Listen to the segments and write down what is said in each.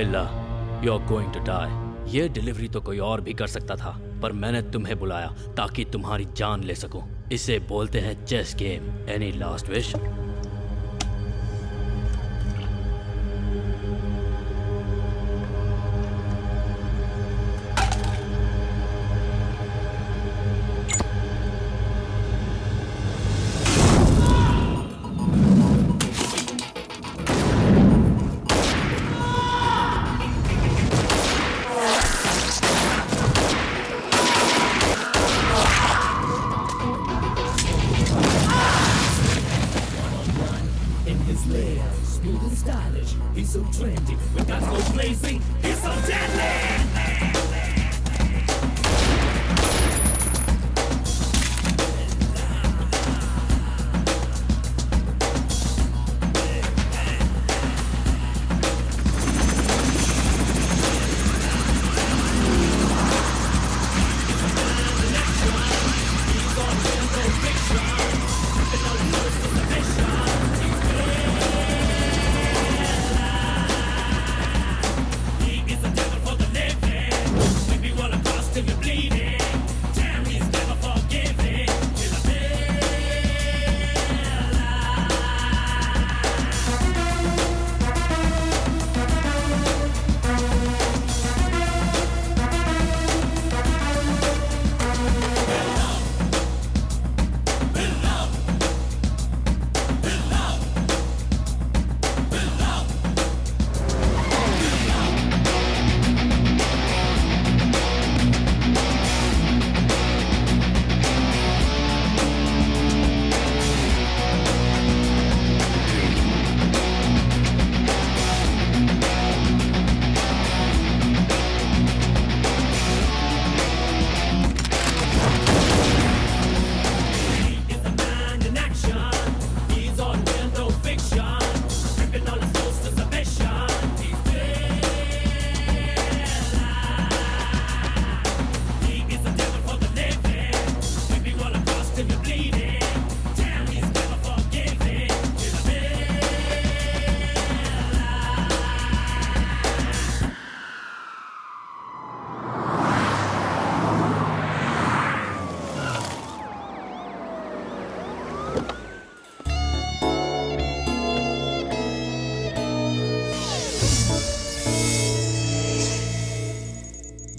बिल्ला, you are going to die. ये delivery तो कोई और भी कर सकता था, पर मैंने तुम्हें बुलाया ताकि तुम्हारी जान ले सकूं। इसे बोलते हैं chess game. Any last wish? Smooth and stylish, he's so trendy. When guns go blazing, he's so deadly.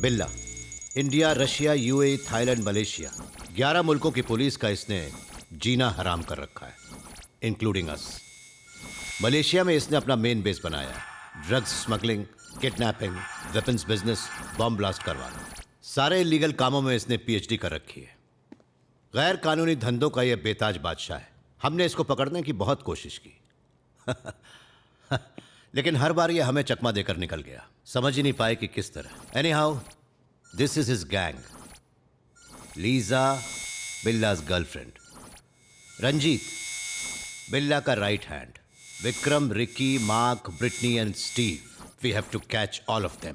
बिल्ला, India, Russia, UAE, Thailand, Malaysia, 11 मुल्कों की पुलिस का इसने जीना हराम कर रखा है, इंक्लूडिंग अस। मलेशिया में इसने अपना मेन बेस बनाया। Drugs smuggling, kidnapping, weapons business, bomb blast करवाना, सारे इलीगल कामों में इसने पीएचडी कर रखी है। गैर कानूनी धंधों का यह बेताज बादशाह है। हमने इसको पकड़ने की बहुत कोशिश की लेकिन हर बार यह हमें चकमा देकर निकल गया। समझ ही नहीं पाए कि किस तरह। Any how, this is his gang. Lisa, Billa's girlfriend. Ranjeet, Billa का right hand. Vikram, Ricky, Mark, Britney and Steve. We have to catch all of them.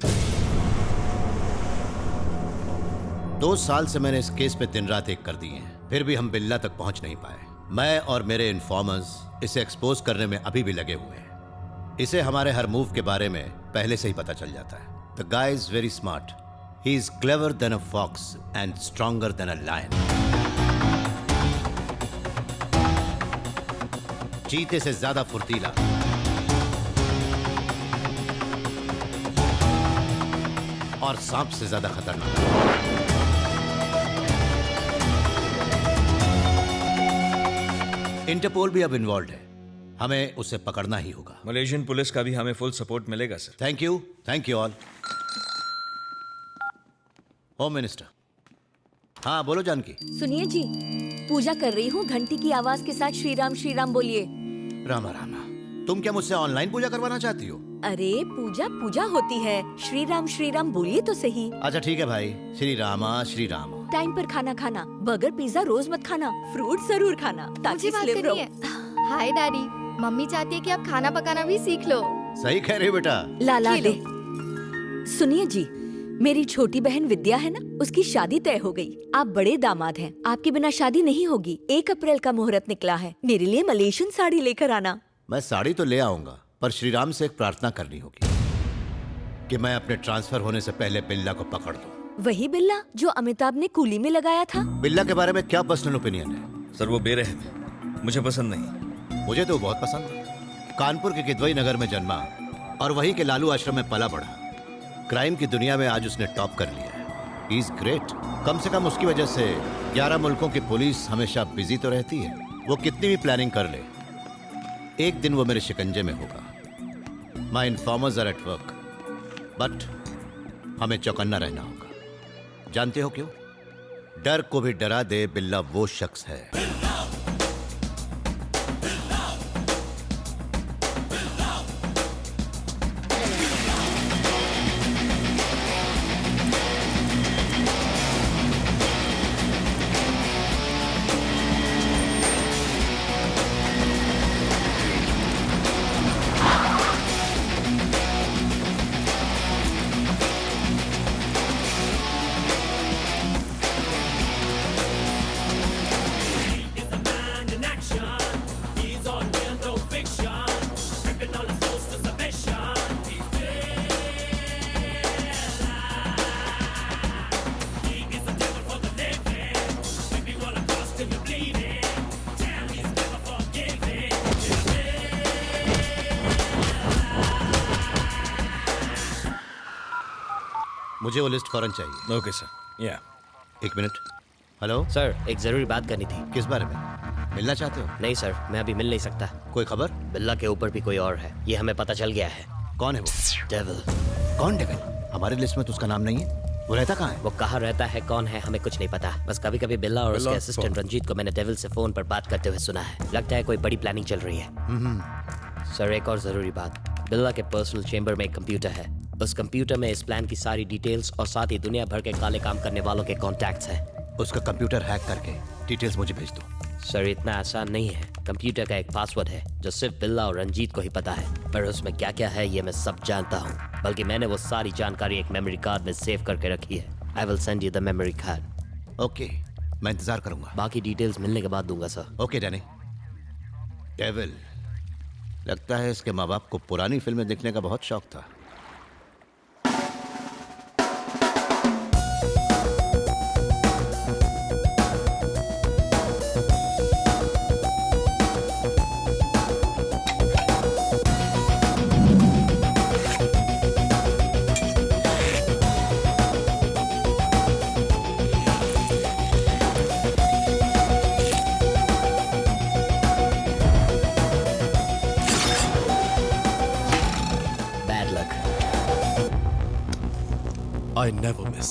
2 साल से मैंने इस केस पे दिन रात एक कर दिए हैं, फिर भी हम बिल्ला तक पहुंच नहीं पाए। मैं और मेरे इन्फॉर्मर्स इसे एक्सपोज करने में अभी भी लगे हुए हैं। इसे हमारे हर मूव के बारे में पहले से ही पता चल जाता है। The guy is very smart. He is clever than a fox and stronger than a lion. चीते से ज्यादा फुर्तीला, और सांप से ज्यादा खतरनाक। इंटरपोल भी अब इन्वॉल्व है। हमें उसे पकड़ना ही होगा। मलेशियन पुलिस का भी हमें फुल सपोर्ट मिलेगा sir. Thank you all. Home minister. हाँ बोलो जानकी। सुनिए जी, पूजा कर रही हूँ, घंटी की आवाज के साथ श्री राम बोलिए। रामा रामा, तुम क्या मुझसे ऑनलाइन पूजा करवाना चाहती हो? अरे पूजा पूजा होती है, श्री राम बोलिए तो सही। अच्छा ठीक है भाई, श्री रामा। टाइम पर खाना खाना, बर्गर पिज्जा रोज मत खाना, फ्रूट जरूर खाना ताकि स्लिम रहो। हाय डैडी, मम्मी चाहती है कि आप खाना पकाना भी सीख लो। सही कह रही हो बेटा। लाला दे। सुनिए जी, मेरी छोटी बहन विद्या है ना, उसकी शादी तय हो गई। आप बड़े दामाद हैं, आपके बिना शादी नहीं होगी। 1 अप्रैल का मुहूर्त निकला है, मेरे लिए मलेशियन साड़ी लेकर आना। मैं साड़ी तो ले आऊंगा, पर श्री राम से एक प्रार्थना करनी होगी। कि मैं अपने ट्रांसफर होने से पहले बिल्ला को पकड़ लूं। वही बिल्ला जो अमिताभ ने कूली में लगाया था। बिल्ला के बारे में क्या पर्सनल ओपिनियन है? सर वो बेरहम है, मुझे पसंद नहीं। मुझे तो बहुत पसंद है। कानपुर के किदवई नगर में जन्मा और वहीं के लालू आश्रम में पला बढ़ा। क्राइम की दुनिया में आज उसने टॉप कर लिया है। He is great. कम से कम उसकी वजह से 11 मुल्कों की पुलिस हमेशा बिजी तो रहती है। वो कितनी भी प्लानिंग कर ले, एक दिन वो मेरे शिकंजे में होगा। My informers are at work, but हमें चौकन्ना रहना होगा। जानते हो क्यों? डर को भी डरा दे बिल्ला वो शख्स है। मुझे वो लिस्ट फौरन चाहिए। Okay sir. या एक मिनट। हेलो सर, एक जरूरी बात करनी थी। किस बारे में? मिलना चाहते हो? नहीं सर, मैं अभी मिल नहीं सकता। कोई खबर? बिल्ला के ऊपर भी कोई और है, ये हमें पता चल गया है। कौन है वो? डेविल। कौन डेविल? हमारी लिस्ट में तो उसका नाम नहीं है। वो रहता कहाँ है? वो कहाँ रहता है, कौन है, हमें कुछ नहीं पता। बस कभी कभी बिल्ला और उसके असिस्टेंट रंजीत को मैंने डेविल से फोन पर बात करते हुए सुना है। लगता है कोई बड़ी प्लानिंग चल रही है। सर, एक और जरूरी बात। बिल्ला के पर्सनल चेंबर में एक कंप्यूटर है। उस कंप्यूटर में इस प्लान की सारी डिटेल्स और साथ ही दुनिया भर के काले काम करने वालों के कॉन्टैक्ट्स हैं। उसका कंप्यूटर हैक करके डिटेल्स मुझे भेज दो। सर, इतना आसान नहीं है। कंप्यूटर का एक पासवर्ड है जो सिर्फ बिल्ला और रंजीत को ही पता है, पर उसमें क्या क्या है ये मैं सब जानता हूँ। बल्कि मैंने वो सारी जानकारी एक मेमोरी कार्ड में सेव करके रखी है। I will send you the memory card. Okay, मैं इंतजार करूंगा। बाकी डिटेल्स मिलने के बाद दूंगा सर। Okay Danny. डेविल, लगता है इसके माँ बाप को पुरानी फिल्में देखने का बहुत शौक था। I never miss.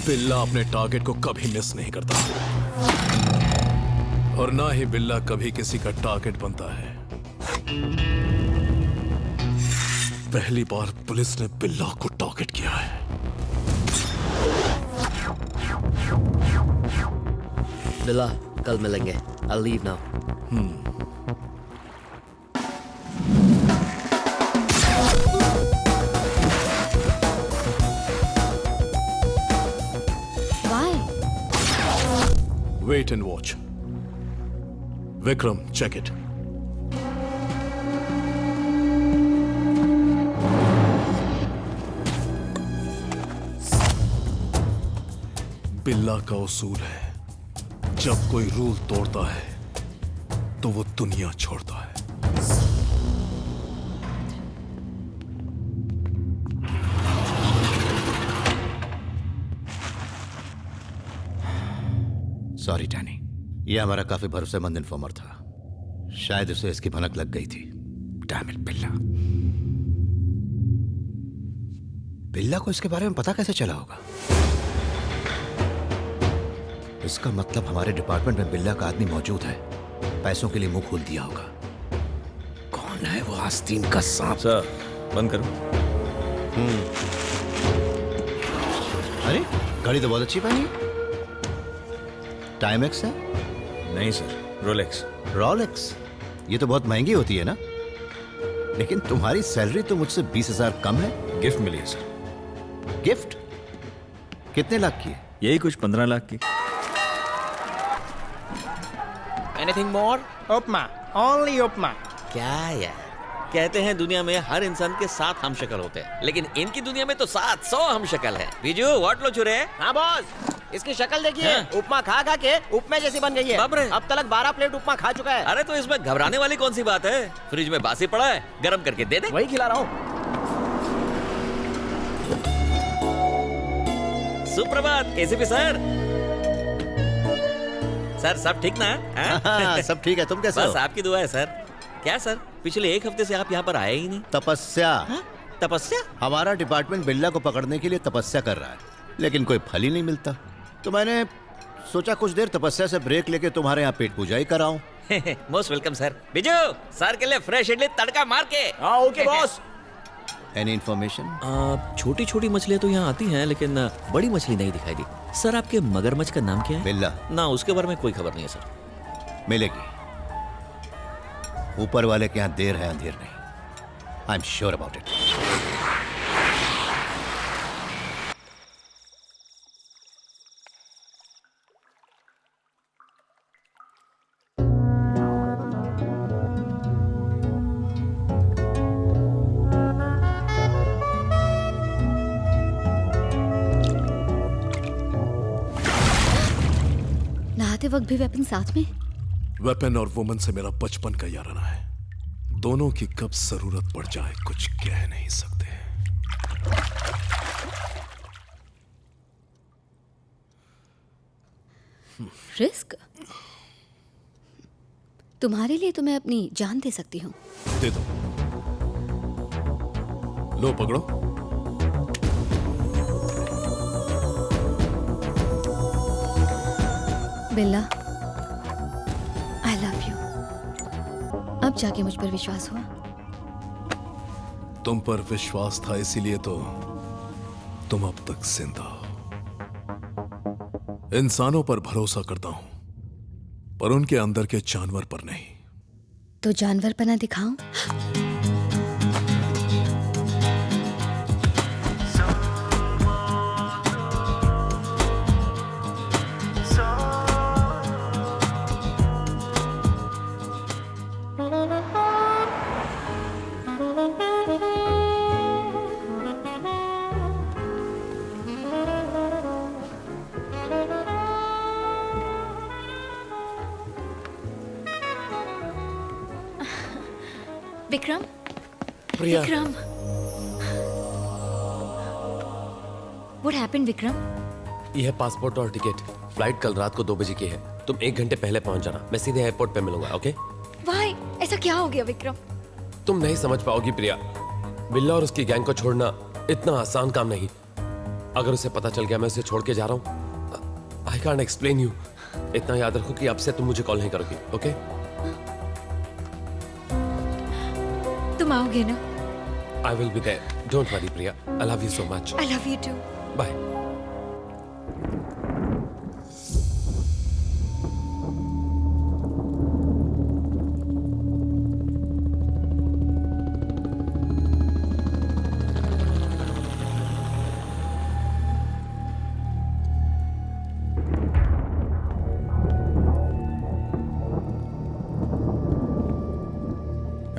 बिल्ला अपने टारगेट को कभी मिस नहीं करता और ना ही बिल्ला कभी किसी का टारगेट बनता है। पहली बार पुलिस ने बिल्ला को टारगेट किया है। बिल्ला, कल मिलेंगे। I'll leave now. Why? Wait and watch. Vikram, check it. बिल्ला का उसूल है, जब कोई रूल तोड़ता है तो वो दुनिया छोड़ता है। सॉरी डैनी, ये हमारा काफी भरोसेमंद इन्फॉर्मर था। शायद उसे इसकी भनक लग गई थी। डैम इट बिल्ला। बिल्ला को इसके बारे में पता कैसे चला होगा? इसका मतलब हमारे डिपार्टमेंट में बिल्ला का आदमी मौजूद है। पैसों के लिए मुंह खोल दिया होगा। कौन है वो आस्तीन का सांप? सर, बंद करो। अरे, घड़ी तो बहुत अच्छी पहनी। टाइमेक्स है? नहीं सर, रोलेक्स। रॉलेक्स? ये तो बहुत महंगी होती है ना? लेकिन तुम्हारी सैलरी तो मुझसे 20,000 कम है। गिफ्ट मिली है सर। गिफ्ट? कितने लाख की है? यही कुछ 15 लाख की। Anything more? Upma, only upma. क्या यार, कहते हैं दुनिया में हर इंसान के 7 हम शक्ल होते हैं, लेकिन इनकी दुनिया में तो 700 हम शक्ल है। बीजू व्हाट लो चुरे? हाँ बॉस, इसकी शक्ल देखिए। उपमा खा खा के उपमे जैसी बन गई है। बाप रे। अब तक 12 प्लेट उपमा खा चुका है। अरे तो इसमें घबराने वाली कौन सी बात है? फ्रिज में बासी पड़ा है, गर्म करके दे दे। वही खिला रहा हूँ। सुप्रभात एसीपी सर। सर सब ठीक ना? हाँ, सब ठीक है। तुम कैसे बस हो? आपकी दुआ है सर। क्या सर, पिछले 1 हफ्ते से आप यहाँ पर आए ही नहीं। तपस्या। तपस्या? हमारा डिपार्टमेंट बिल्ला को पकड़ने के लिए तपस्या कर रहा है, लेकिन कोई फल ही नहीं मिलता। तो मैंने सोचा कुछ देर तपस्या से ब्रेक लेके तुम्हारे यहाँ पेट पूजा ही कराऊं। Most welcome sir. Biju sir के लिए फ्रेश इडली तड़का मार के। हाँ ओके बॉस। Any information? छोटी छोटी मछलियाँ तो यहाँ आती हैं, लेकिन बड़ी मछली नहीं दिखाई दी। सर आपके मगरमच्छ का नाम क्या है? बिल्ला। ना, उसके बारे में कोई खबर नहीं है सर। मिलेगी। ऊपर वाले के यहाँ देर है अंधेर नहीं। I am sure about it. नहाते वक्त भी वेपन साथ में? वेपन और वुमन से मेरा बचपन का याराना है। दोनों की कब जरूरत पड़ जाए कुछ कह नहीं सकते। रिस्क? तुम्हारे लिए तो मैं अपनी जान दे सकती हूँ। दे दो। लो पकड़ो। बिल्ला, आई लव यू। अब जाके मुझ पर विश्वास हुआ? तुम पर विश्वास था, इसीलिए तो तुम अब तक जिंदा हो। इंसानों पर भरोसा करता हूं, पर उनके अंदर के जानवर पर नहीं। तो जानवर पना दिखाऊं? विक्रम, प्रिया। Vikram, What happened, Vikram? यह पासपोर्ट और टिकट। फ्लाइट कल रात को 2 बजे की है। तुम 1 घंटे पहले पहुंच जाना। मैं सीधे एयरपोर्ट पे मिलूंगा, ओके? Why? ऐसा क्या हो गया विक्रम? तुम नहीं समझ पाओगी प्रिया। बिल्ला और उसकी गैंग को छोड़ना इतना आसान काम नहीं। अगर उसे पता चल गया मैं उसे छोड़ के जा रहा हूँ, आई कांट एक्सप्लेन यू। इतना याद रखो कि अब से तुम मुझे कॉल नहीं करोगी, ओके? तुम आओगे ना? I will be there. Don't worry, Priya. I love you so much. I love you too. Bye.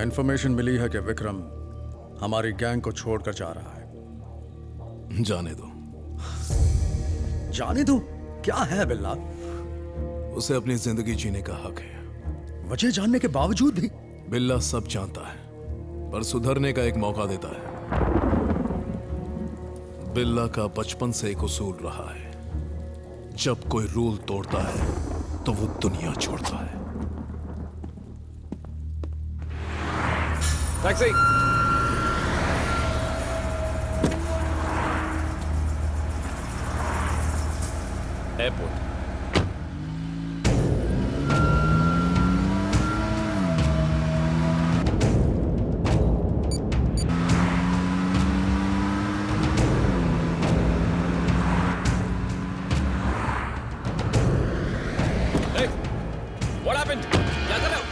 Information मिली है कि विक्रम हमारी गैंग को छोड़कर जा रहा है। जाने दो। जाने दो? क्या है बिल्ला? उसे अपनी जिंदगी जीने का हक है। वजह जानने के बावजूद भी? बिल्ला सब जानता है, पर सुधरने का एक मौका देता है। बिल्ला का बचपन से एक उसूल रहा है, जब कोई रूल तोड़ता है तो वो दुनिया छोड़ता है। Taxi. Airport. Hey, what happened? क्या कर रहे हो?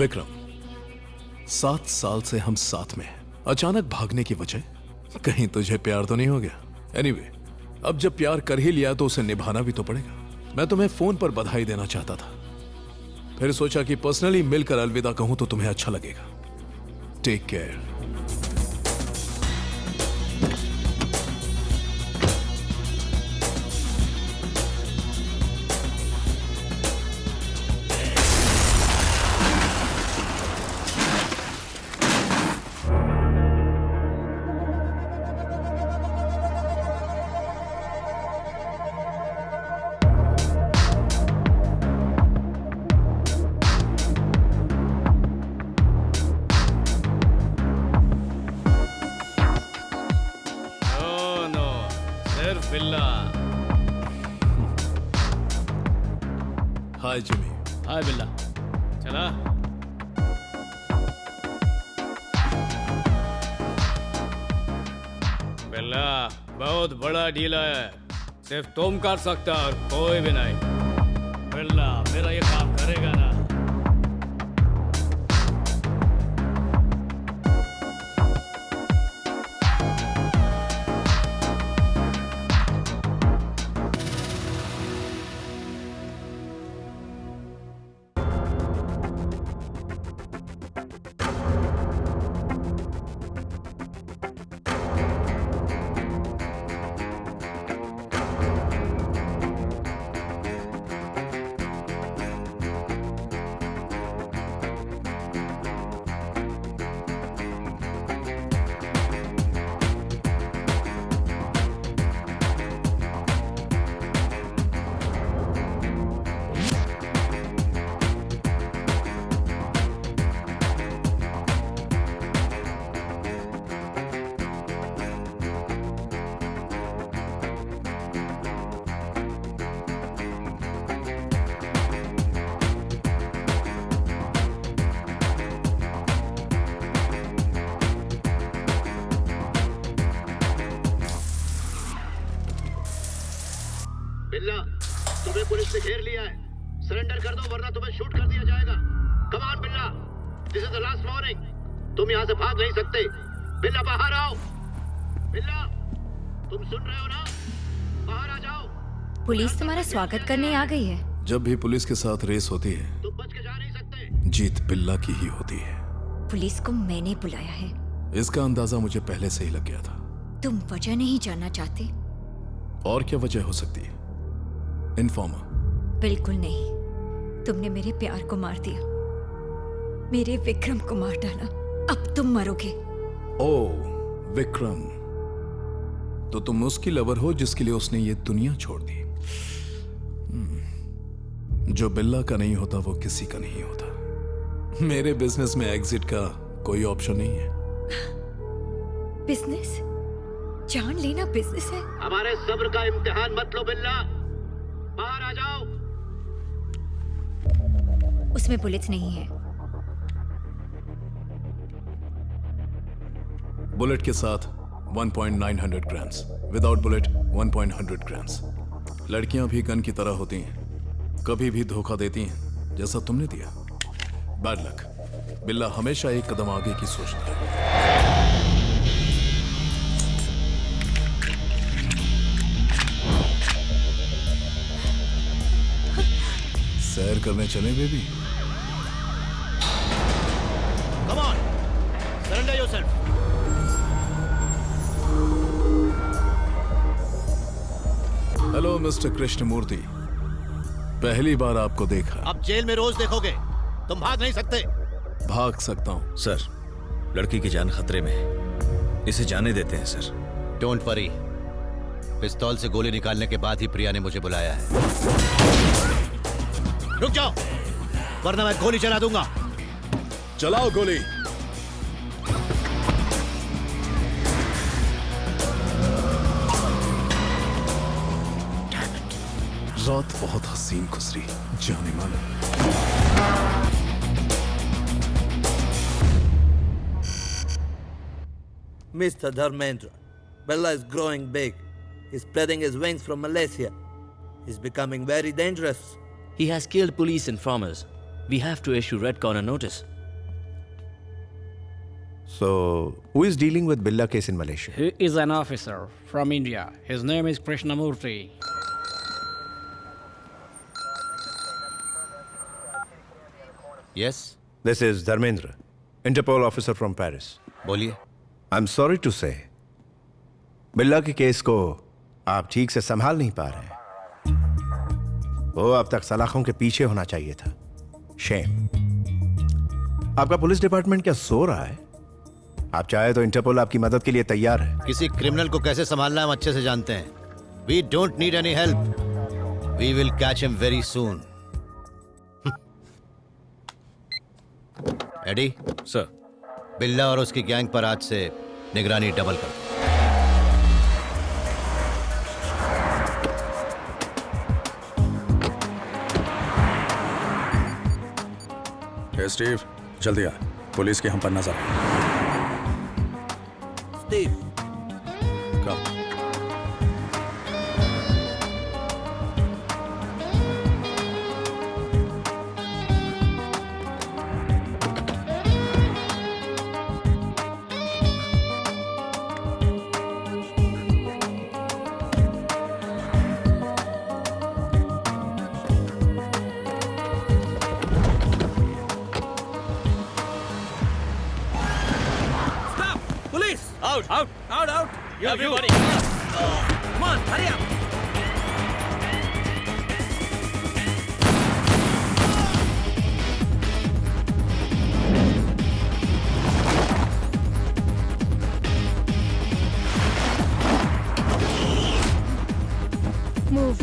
विक्रम, 7 साल से हम साथ में हैं। अचानक भागने की वजह, कहीं तुझे प्यार तो नहीं हो गया? एनीवे, अब जब प्यार कर ही लिया तो उसे निभाना भी तो पड़ेगा। मैं तुम्हें फोन पर बधाई देना चाहता था, फिर सोचा कि पर्सनली मिलकर अलविदा कहूं तो तुम्हें अच्छा लगेगा। Take care. Hi Jimmy. Hi Billa. चला। बिल्ला बहुत बड़ा डील है, सिर्फ तुम कर सकता और कोई भी नहीं। बिल्ला मेरा ये काम करेगा ना? बिल्ला, तुम्हें पुलिस ने घेर लिया है। सरेंडर कर दो वरना तुम्हें शूट कर दिया जाएगा। कम ऑन बिल्ला, this is the last warning. तुम यहाँ से भाग नहीं सकते। बिल्ला बाहर आओ। बिल्ला, तुम सुन रहे हो ना? बाहर आ जाओ। पुलिस तुम्हारा स्वागत करने आ गई है। जब भी पुलिस के साथ रेस होती है, तुम बच के जा नहीं सकते। जीत बिल्ला की ही होती है। पुलिस को मैंने बुलाया है। इसका अंदाजा मुझे पहले से ही लग गया था। तुम वजह नहीं जानना चाहते? और क्या वजह हो सकती है? इन्फॉर्मर? बिल्कुल नहीं। तुमने मेरे प्यार को मार दिया, मेरे विक्रम को मार डाला। अब तुम मरोगे। ओह विक्रम, तो तुम उसकी लवर हो जिसके लिए उसने ये दुनिया छोड़ दी। जो बिल्ला का नहीं होता वो किसी का नहीं होता। मेरे बिजनेस में एग्जिट का कोई ऑप्शन नहीं है। बिजनेस? जान लेना बिजनेस है? हमारे सब्र का इम्तिहान मत लो बिल्ला, बाहर आ जाओ। उसमें बुलेट्स नहीं है। बुलेट के साथ 1.900 ग्राम्स, विदाउट बुलेट 1.100 ग्राम्स। लड़कियां भी गन की तरह होती हैं, कभी भी धोखा देती हैं जैसा तुमने दिया। Bad luck. बिल्ला हमेशा एक कदम आगे की सोचता है। सैर करने चले baby? Come on, surrender yourself. Hello mister Krishnamurthy, पहली बार आपको देखा। अब जेल में रोज देखोगे। तुम भाग नहीं सकते। भाग सकता हूं सर, लड़की की जान खतरे में है, इसे जाने देते हैं सर। डोंट वरी, पिस्तौल से गोली निकालने के बाद ही प्रिया ने मुझे बुलाया है। रुक जाओ वरना मैं गोली चला दूंगा। चलाओ गोली। रात बहुत हसीन गुजरी जाने माना। Mr. Dharmendra, Bella is growing big. He's spreading his wings from Malaysia. He's becoming very dangerous. He has killed police informers. We have to issue red corner notice. So, who is dealing with Billa case in Malaysia? He is an officer from India. His name is Krishnamurthy. Yes? This is Dharmendra, Interpol officer from Paris. बोलिए। I'm sorry to say, बिल्ला के case को आप ठीक से संभाल नहीं पा रहे हैं। वो अब तक सलाखों के पीछे होना चाहिए था। शेम। आपका पुलिस डिपार्टमेंट क्या सो रहा है? आप चाहे तो इंटरपोल आपकी मदद के लिए तैयार है। किसी क्रिमिनल को कैसे संभालना हम अच्छे से जानते हैं। We don't need any help. We will catch him very soon. Eddie sir, Billa और उसकी गैंग पर आज से निगरानी डबल कर दो। स्टीव, जल्दी आ, पुलिस की हम पर नजर है। Steve. Come. Out! Everybody! Come on, hurry up! Move.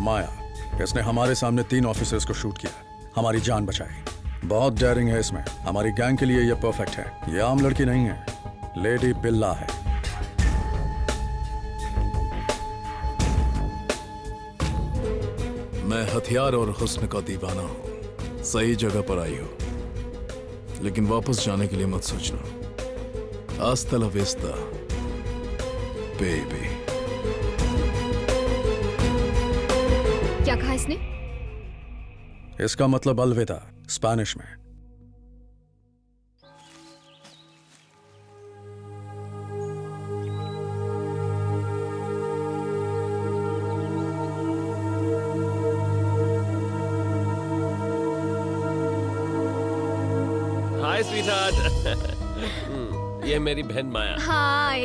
माया, इसने हमारे सामने 3 ऑफिसर्स को शूट किया, हमारी जान बचाई। बहुत डेयरिंग है इसमें। हमारी गैंग के लिए ये परफेक्ट है। ये आम लड़की नहीं है, लेडी बिल्ला है। मैं हथियार और हुस्न का दीवाना हूं। सही जगह पर आई हो, लेकिन वापस जाने के लिए मत सोचना। हasta la vista, बेबी। क्या कहा इसने? इसका मतलब अलविदा स्पेनिश में। हाय स्वीटहार्ट। ये मेरी बहन माया। हाय।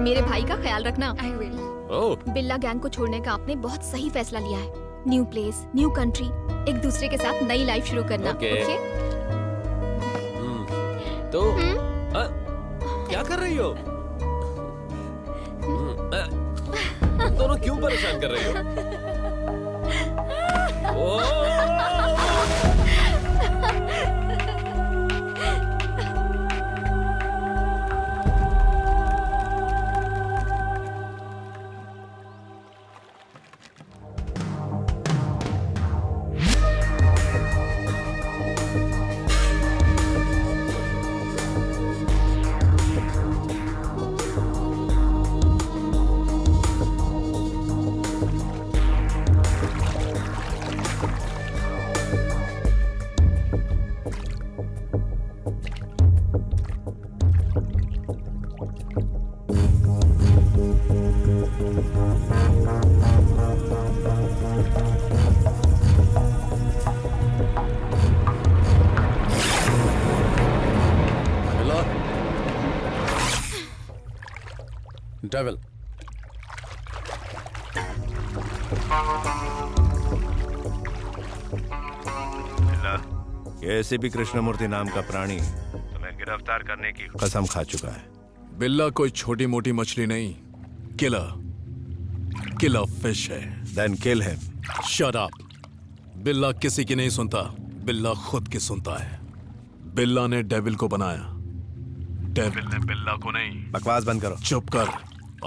मेरे भाई का ख्याल रखना। I will. बिल्ला गैंग को छोड़ने का आपने बहुत सही फैसला लिया है। न्यू प्लेस, न्यू कंट्री, एक दूसरे के साथ नई लाइफ शुरू करना। Okay. तो क्या कर रही हो? तुम दोनों क्यों परेशान कर रही हो? डेविल। ये एसीपी कृष्णमूर्ति नाम का प्राणी तुम्हें गिरफ्तार करने की कसम खा चुका है। बिल्ला कोई छोटी मोटी मछली नहीं, किलर फिश है। Then kill him. Shut up. बिल्ला किसी की नहीं सुनता। बिल्ला खुद की सुनता है। बिल्ला ने डेविल को बनाया, डेविल ने बिल्ला को नहीं। बकवास बंद करो। चुप कर।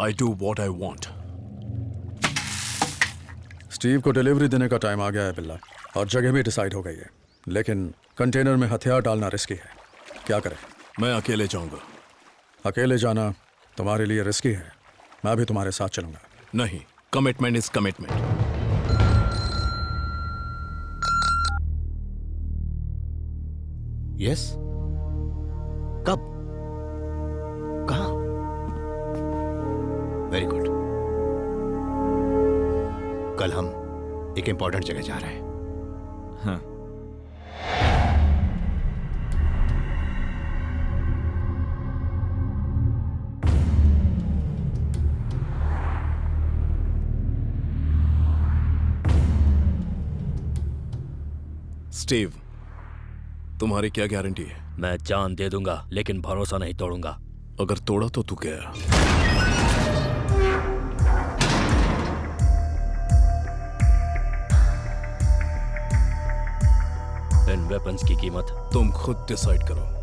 I do what I want. Steve को डिलीवरी देने का टाइम आ गया है बिल्ला, और जगह भी डिसाइड हो गई है, लेकिन कंटेनर में हथियार डालना रिस्की है। क्या करें? मैं अकेले जाऊंगा। अकेले जाना तुम्हारे लिए रिस्की है, मैं भी तुम्हारे साथ चलूंगा। नहीं, कमिटमेंट इज कमिटमेंट। यस? कब? कहां? Very good. कल हम एक इंपॉर्टेंट जगह जा रहे हैं। हाँ। स्टीव, तुम्हारी क्या गारंटी है? मैं जान दे दूंगा, लेकिन भरोसा नहीं तोड़ूंगा। अगर तोड़ा तो तू गया। इन वेपन्स की कीमत तुम खुद डिसाइड करो।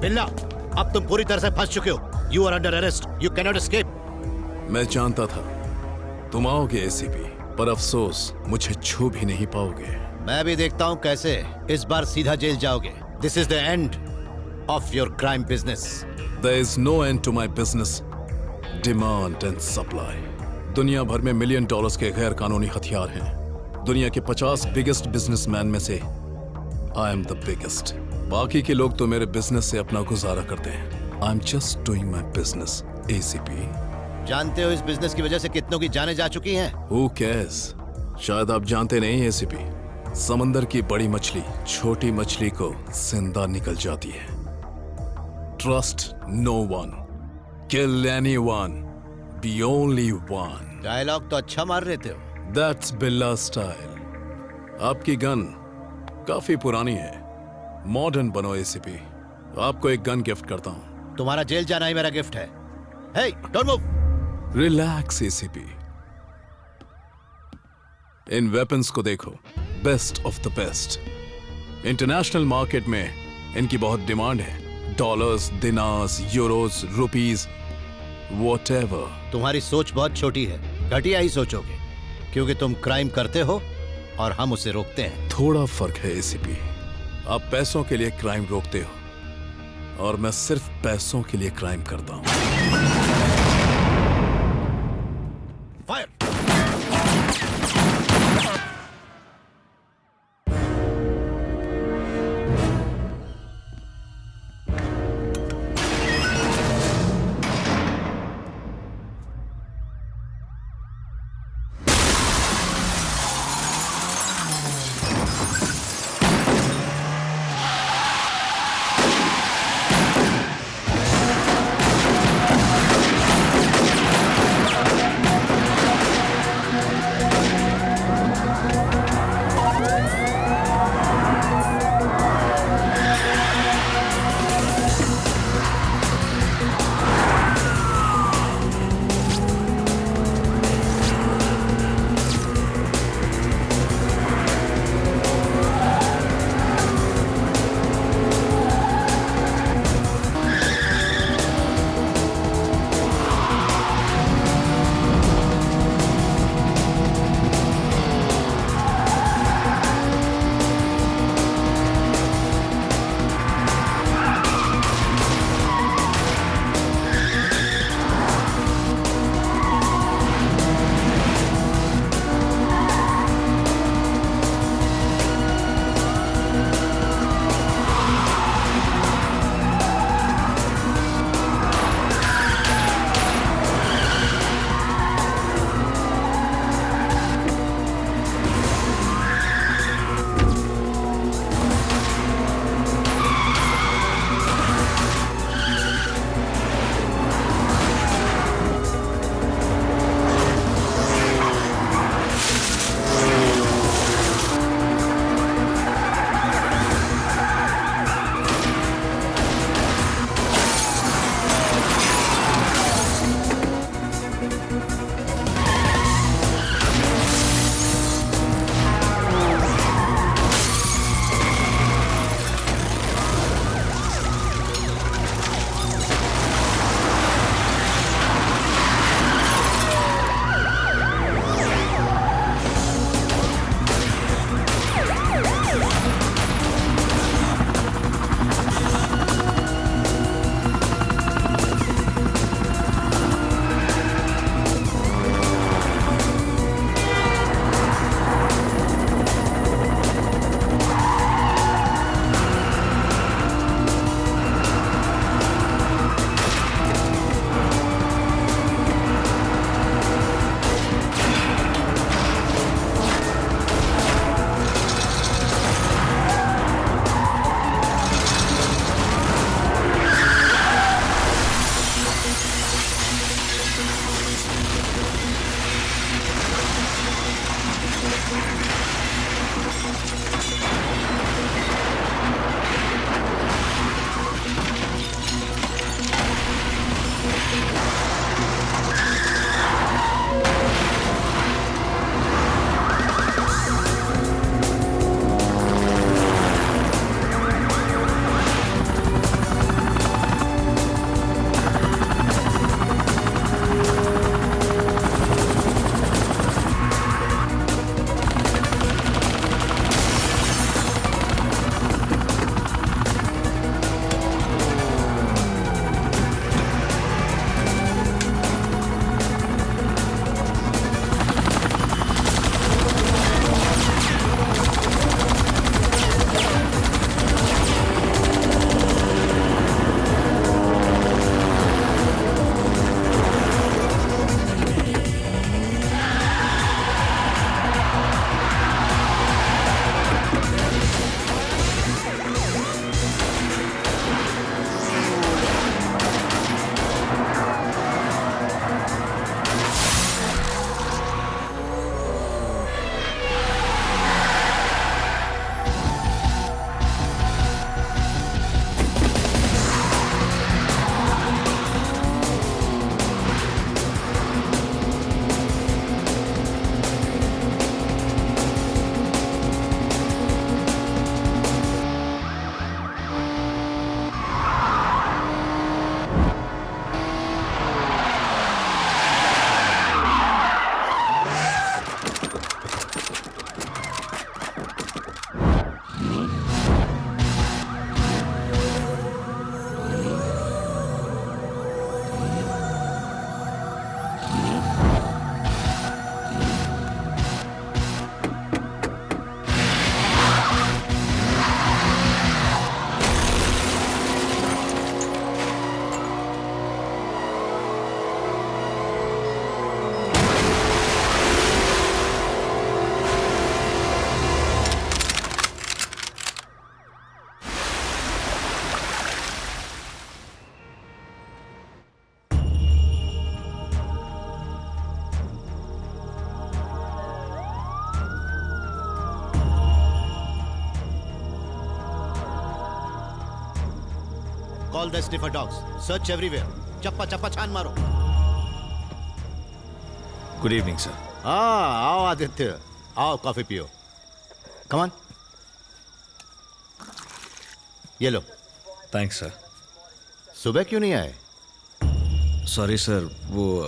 बिल्ला, अब तुम पूरी तरह से फंस चुके हो। You are under arrest, you can not escape. मैं जानता था तुम आओगे एसीपी, पर अफसोस मुझे छू भी नहीं पाओगे। मैं भी देखता हूं कैसे इस बार सीधा जेल जाओगे। This is the end of your crime business. There is no end to my business. Demand and supply. दुनिया भर में $1 मिलियन के गैर कानूनी हथियार हैं। दुनिया के 50 बिगेस्ट बिजनेसमैन में से आई एम द बिगेस्ट। बाकी के लोग तो मेरे बिजनेस से अपना गुजारा करते हैं। I am just doing my business ACP. जानते हो इस बिजनेस की वजह से कितनों की जानें जा चुकी हैं? Who cares? शायद आप जानते नहीं एसीपी, समंदर की बड़ी मछली छोटी मछली को जिंदा निकल जाती है। Trust no one, kill anyone, be only one. Dialogue तो अच्छा मार रहे थे। दैट्स बिल्ला स्टाइल। आपकी गन काफी पुरानी है, मॉडर्न बनो एसीपी। आपको एक गन गिफ्ट करता हूं। तुम्हारा जेल जाना ही मेरा गिफ्ट है। Hey, don't move. Relax ACP. इन वेपन्स को देखो, best of the best. International market में इनकी बहुत डिमांड है। Dollars, dinars, euros, rupees, whatever. तुम्हारी सोच बहुत छोटी है, घटिया ही सोचोगे, क्योंकि तुम क्राइम करते हो और हम उसे रोकते हैं। थोड़ा फर्क है एसीपी। आप पैसों के लिए क्राइम रोकते हो और मैं सिर्फ पैसों के लिए क्राइम करता हूं। Fire! Call the sniffer dogs. Search everywhere. चप्पा चप्पा छान मारो. Good evening sir. हाँ, आओ आदित्य. आओ कॉफी पियो. Come on. ये लो. Thanks sir. सुबह क्यों नहीं आए? सॉरी सर, वो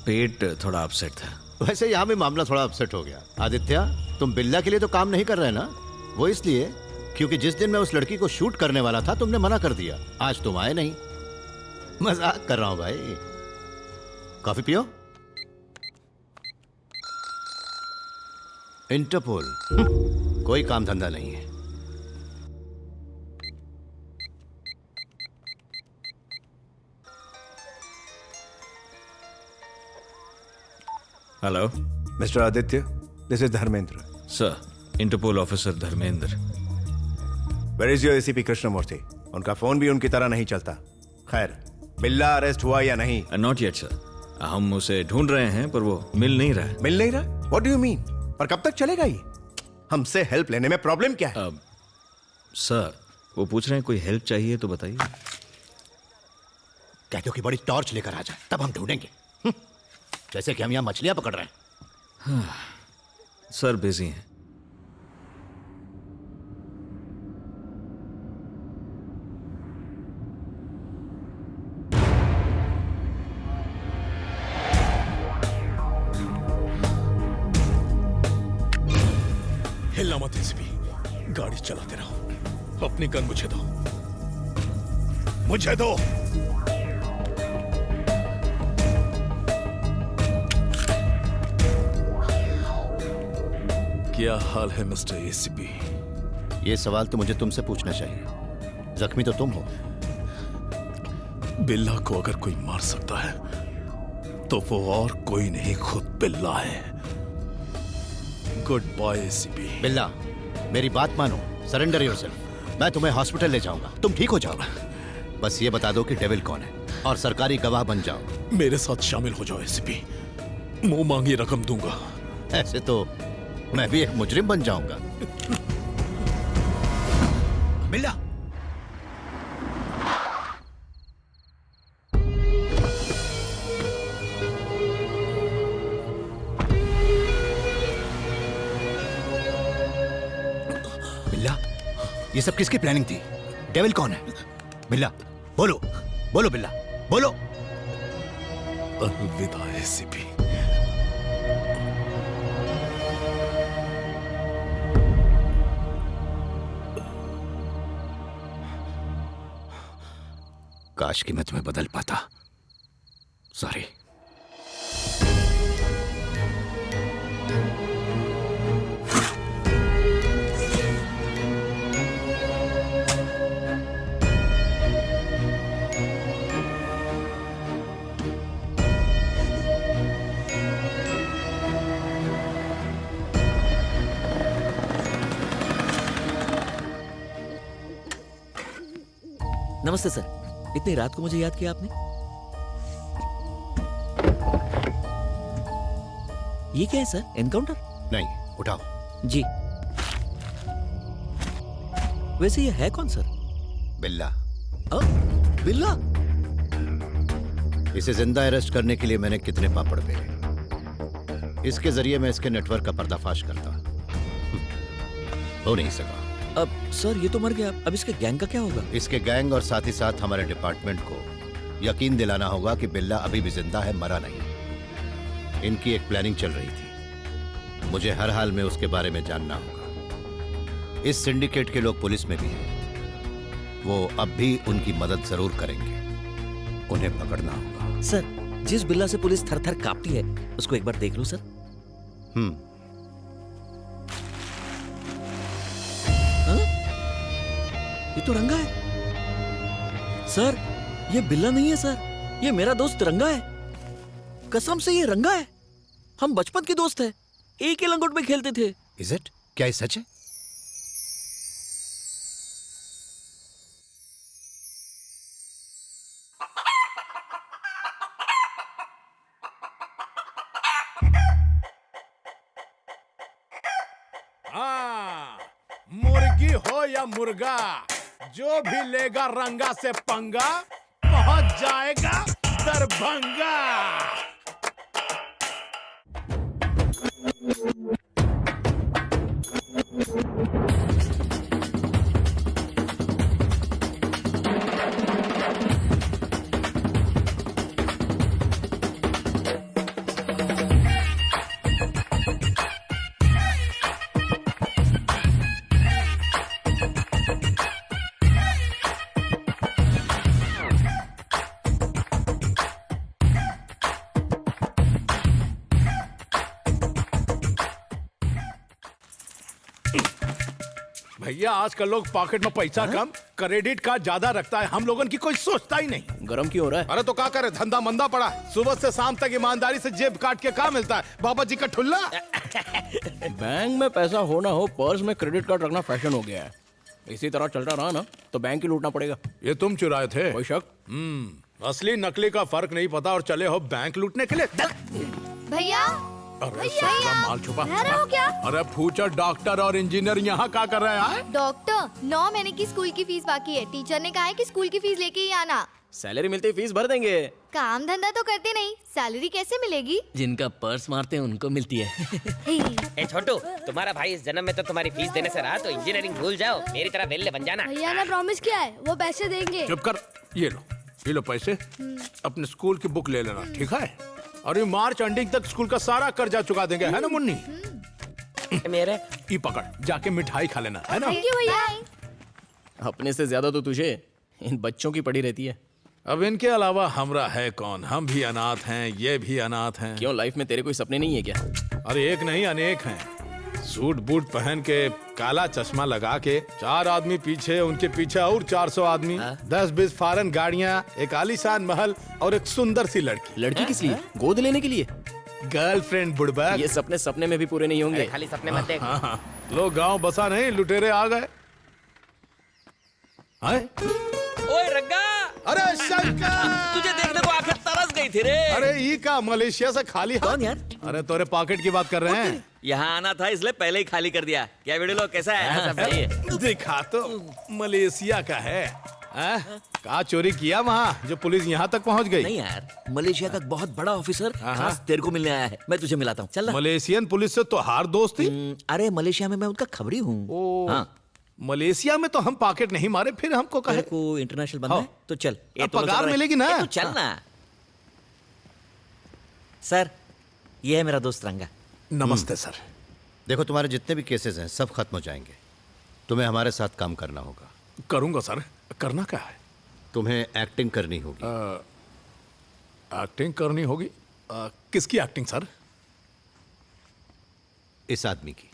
पेट थोड़ा अपसेट था. वैसे यहाँ भी मामला थोड़ा अपसेट हो गया. आदित्य, तुम बिल्ला के लिए तो काम नहीं कर रहे ना? वो इसलिए क्योंकि जिस दिन मैं उस लड़की को शूट करने वाला था तुमने मना कर दिया. आज तुम आए नहीं. मजाक कर रहा हूं भाई. कॉफी पियो. इंटरपोल कोई काम धंधा नहीं है. Hello mister Aditya, this is Dharmendra. Sir, Interpol officer Dharmendra. Where is your ACP Krishnamurthy? उनका फोन भी उनकी तरह नहीं चलता. खैर, बिल्ला अरेस्ट हुआ या नहीं? Not yet sir. हम उसे ढूंढ रहे हैं पर वो मिल नहीं रहा है. मिल नहीं रहा? What do you mean? पर कब तक चलेगा ये? हमसे हेल्प लेने में प्रॉब्लम क्या है? सर, वो पूछ रहे हैं कोई हेल्प चाहिए तो बताइए. कहते हो कि बड़ी टॉर्च लेकर आ जाए, तब हम ढूंढेंगे. जैसे कि हम यहाँ मछलियां पकड़ रहे हैं. सर बिजी हैं. हिलना मत एसीपी. गाड़ी चलाते रहो. अपनी गन मुझे दो. मुझे दो. क्या हाल है मिस्टर एसीपी? ये सवाल तो मुझे तुमसे पूछना चाहिए. जख्मी तो तुम हो. बिल्ला को अगर कोई मार सकता है तो वो और कोई नहीं, खुद बिल्ला है. Good bye ACP. बिल्ला, मेरी बात मानो. Surrender yourself. मैं तुम्हें हॉस्पिटल ले जाऊंगा. तुम ठीक हो जाओ. बस ये बता दो कि डेविल कौन है और सरकारी गवाह बन जाओ. मेरे साथ शामिल हो जाओ एसीपी. मुंह मांगी रकम दूंगा. ऐसे तो मैं भी एक मुजरिम बन जाऊंगा. बिल्ला, बिल्ला, ये सब किसकी प्लानिंग थी? डेविल कौन है? बिल्ला, बोलो. बोलो बिल्ला, बोलो. अलविदा एसीपी. काश कि मैं तुम्हें बदल पाता. सॉरी. नमस्ते सर. इतनी रात को मुझे याद किया आपने? ये क्या है सर? एनकाउंटर? नहीं, उठाओ. जी. वैसे ये है कौन सर? बिल्ला. बिल्ला? इसे जिंदा अरेस्ट करने के लिए मैंने कितने पापड़ बेले. इसके जरिए मैं इसके नेटवर्क का पर्दाफाश करता. हो नहीं सका. अब सर ये तो मर गया. अब इसके गैंग का क्या होगा? इसके गैंग और साथ ही साथ हमारे डिपार्टमेंट को यकीन दिलाना होगा कि बिल्ला अभी भी जिंदा है, मरा नहीं. इनकी एक प्लानिंग चल रही थी. मुझे हर हाल में उसके बारे में जानना होगा. इस सिंडिकेट के लोग पुलिस में भी हैं. वो अब भी उनकी मदद जरूर करेंगे. उन्हें पकड़ना होगा. सर, जिस बिल्ला से पुलिस थर थर कांपती है उसको एक बार देख लो सर. ये तो रंगा है सर. ये बिल्ला नहीं है सर. ये मेरा दोस्त रंगा है. कसम से ये रंगा है. हम बचपन के दोस्त हैं. एक ही लंगोट में खेलते थे. Is it? क्या ये सच है? मुर्गी हो या मुर्गा, जो भी लेगा रंगा से पंगा पहुंच जाएगा दरभंगा। भैया आजकल लोग पॉकेट में पैसा कम क्रेडिट कार्ड ज्यादा रखता है, हम लोगों की कोई सोचता ही नहीं। गरम क्यों हो रहा है? अरे तो क्या करे, धंधा मंदा पड़ा, सुबह से शाम तक ईमानदारी से जेब काट के क्या मिलता है, बाबा जी का ठुल्ला। बैंक में पैसा हो ना हो, पर्स में क्रेडिट कार्ड रखना फैशन हो गया है। इसी तरह चलता रहा ना तो बैंक ही लूटना पड़ेगा। ये तुम चुराए थे? कोई शक? असली नकली का फर्क नहीं पता और चले हो बैंक लूटने के लिए। भैया अरे साला माल छुपा। रह रहे हो क्या? अरे फ्यूचर डॉक्टर और इंजीनियर यहाँ क्या कर रहे हैं? डॉक्टर 9 महीने की स्कूल की फीस बाकी है, टीचर ने कहा है कि स्कूल की फीस लेके ही आना। सैलरी मिलते ही फीस भर देंगे। काम धंधा तो करते नहीं, सैलरी कैसे मिलेगी? जिनका पर्स मारते हैं उनको मिलती है। ए छोटू, तुम्हारा भाई इस जन्म में तो तुम्हारी फीस देने से रहा, तो इंजीनियरिंग भूल जाओ, मेरी तरह वेल्ले बन जाना। भैया ने प्रॉमिस किया है, वो पैसे देंगे। चुप कर, ये लो पैसे, अपने स्कूल की बुक ले लेना, ठीक है? और ये मार्च एंडिंग तक स्कूल का सारा कर्जा चुका देंगे, है ना मुन्नी? मेरे ये पकड़, जाके मिठाई खा लेना, है ना? थैंक यू भैया। अपने से ज्यादा तो तुझे इन बच्चों की पड़ी रहती है। अब इनके अलावा हमरा है कौन? हम भी अनाथ हैं, ये भी अनाथ हैं। क्यों, लाइफ में तेरे कोई सपने नहीं है क्या? अरे एक नहीं अनेक हैं। सूट बूट पहन के, काला चश्मा लगा के, 4 आदमी पीछे, उनके पीछे और 400 आदमी, 10-20 फॉरेन गाड़ियां, एक आलीशान महल और एक सुंदर सी लड़की। लड़की किस लिए? गोद लेने के लिए? गर्लफ्रेंड बुड़बा। ये सपने सपने में भी पूरे नहीं होंगे। खाली सपने मत देख। लोग गांव बसा नहीं, लुटेरे आ गए। ओए रंगा! अरे शंकर! तुझे देखने को आंखें तरस गई थी रे। अरे ये का मलेशिया से खाली? कौन यार? अरे तोरे पॉकेट की बात कर रहे हैं। यहाँ आना था इसलिए पहले ही खाली कर दिया। क्या वीडियो लोग कैसा है? सब सही है। दिखा तो मलेशिया का है। कहा चोरी किया वहाँ जो पुलिस यहाँ तक पहुँच गई? नहीं यार, मलेशिया का बहुत बड़ा ऑफिसर खास तेरे को मिलने आया है, मैं तुझे मिलाता हूँ। चल ना। मलेशियन पुलिस से तो हार दोस्ती? अरे मलेशिया में मैं उनका खबरी हूँ। हाँ, मलेशिया में तो हम पॉकेट नहीं मारे, फिर हमको कहे को इंटरनेशनल बनना है तो चल। पगार मिलेगी ना? तो चल ना। सर, ये है मेरा दोस्त रंगा। नमस्ते सर। देखो तुम्हारे जितने भी केसेस हैं सब खत्म हो जाएंगे, तुम्हें हमारे साथ काम करना होगा। करूंगा सर। करना क्या है? तुम्हें एक्टिंग करनी होगी। एक्टिंग करनी होगी? किसकी एक्टिंग सर? इस आदमी की।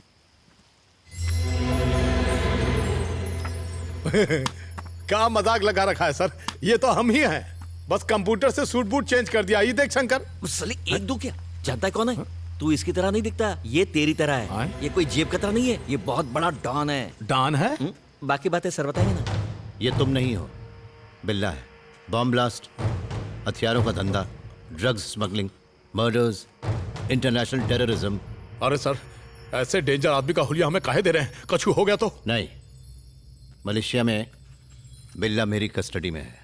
क्या मजाक लगा रखा है सर? ये तो हम ही हैं, बस कंप्यूटर से सूट बूट चेंज कर दिया। ये देख शंकर। साले एक दो क्या जानता है कौन है? तू इसकी तरह नहीं दिखता, ये तेरी तरह है। ये कोई जेब कतरा नहीं है, ये बहुत बड़ा डॉन है। डॉन है? बाकी बातें सर बताएंगे ना। ये तुम नहीं हो, बिल्ला है। बॉम्ब ब्लास्ट, हथियारों का धंधा, drugs smuggling, murders, international terrorism. अरे सर, ऐसे डेंजर आदमी का हुलिया हमें काहे दे रहे हैं? कछु हो गया तो? नहीं, मलेशिया में बिल्ला मेरी कस्टडी में है,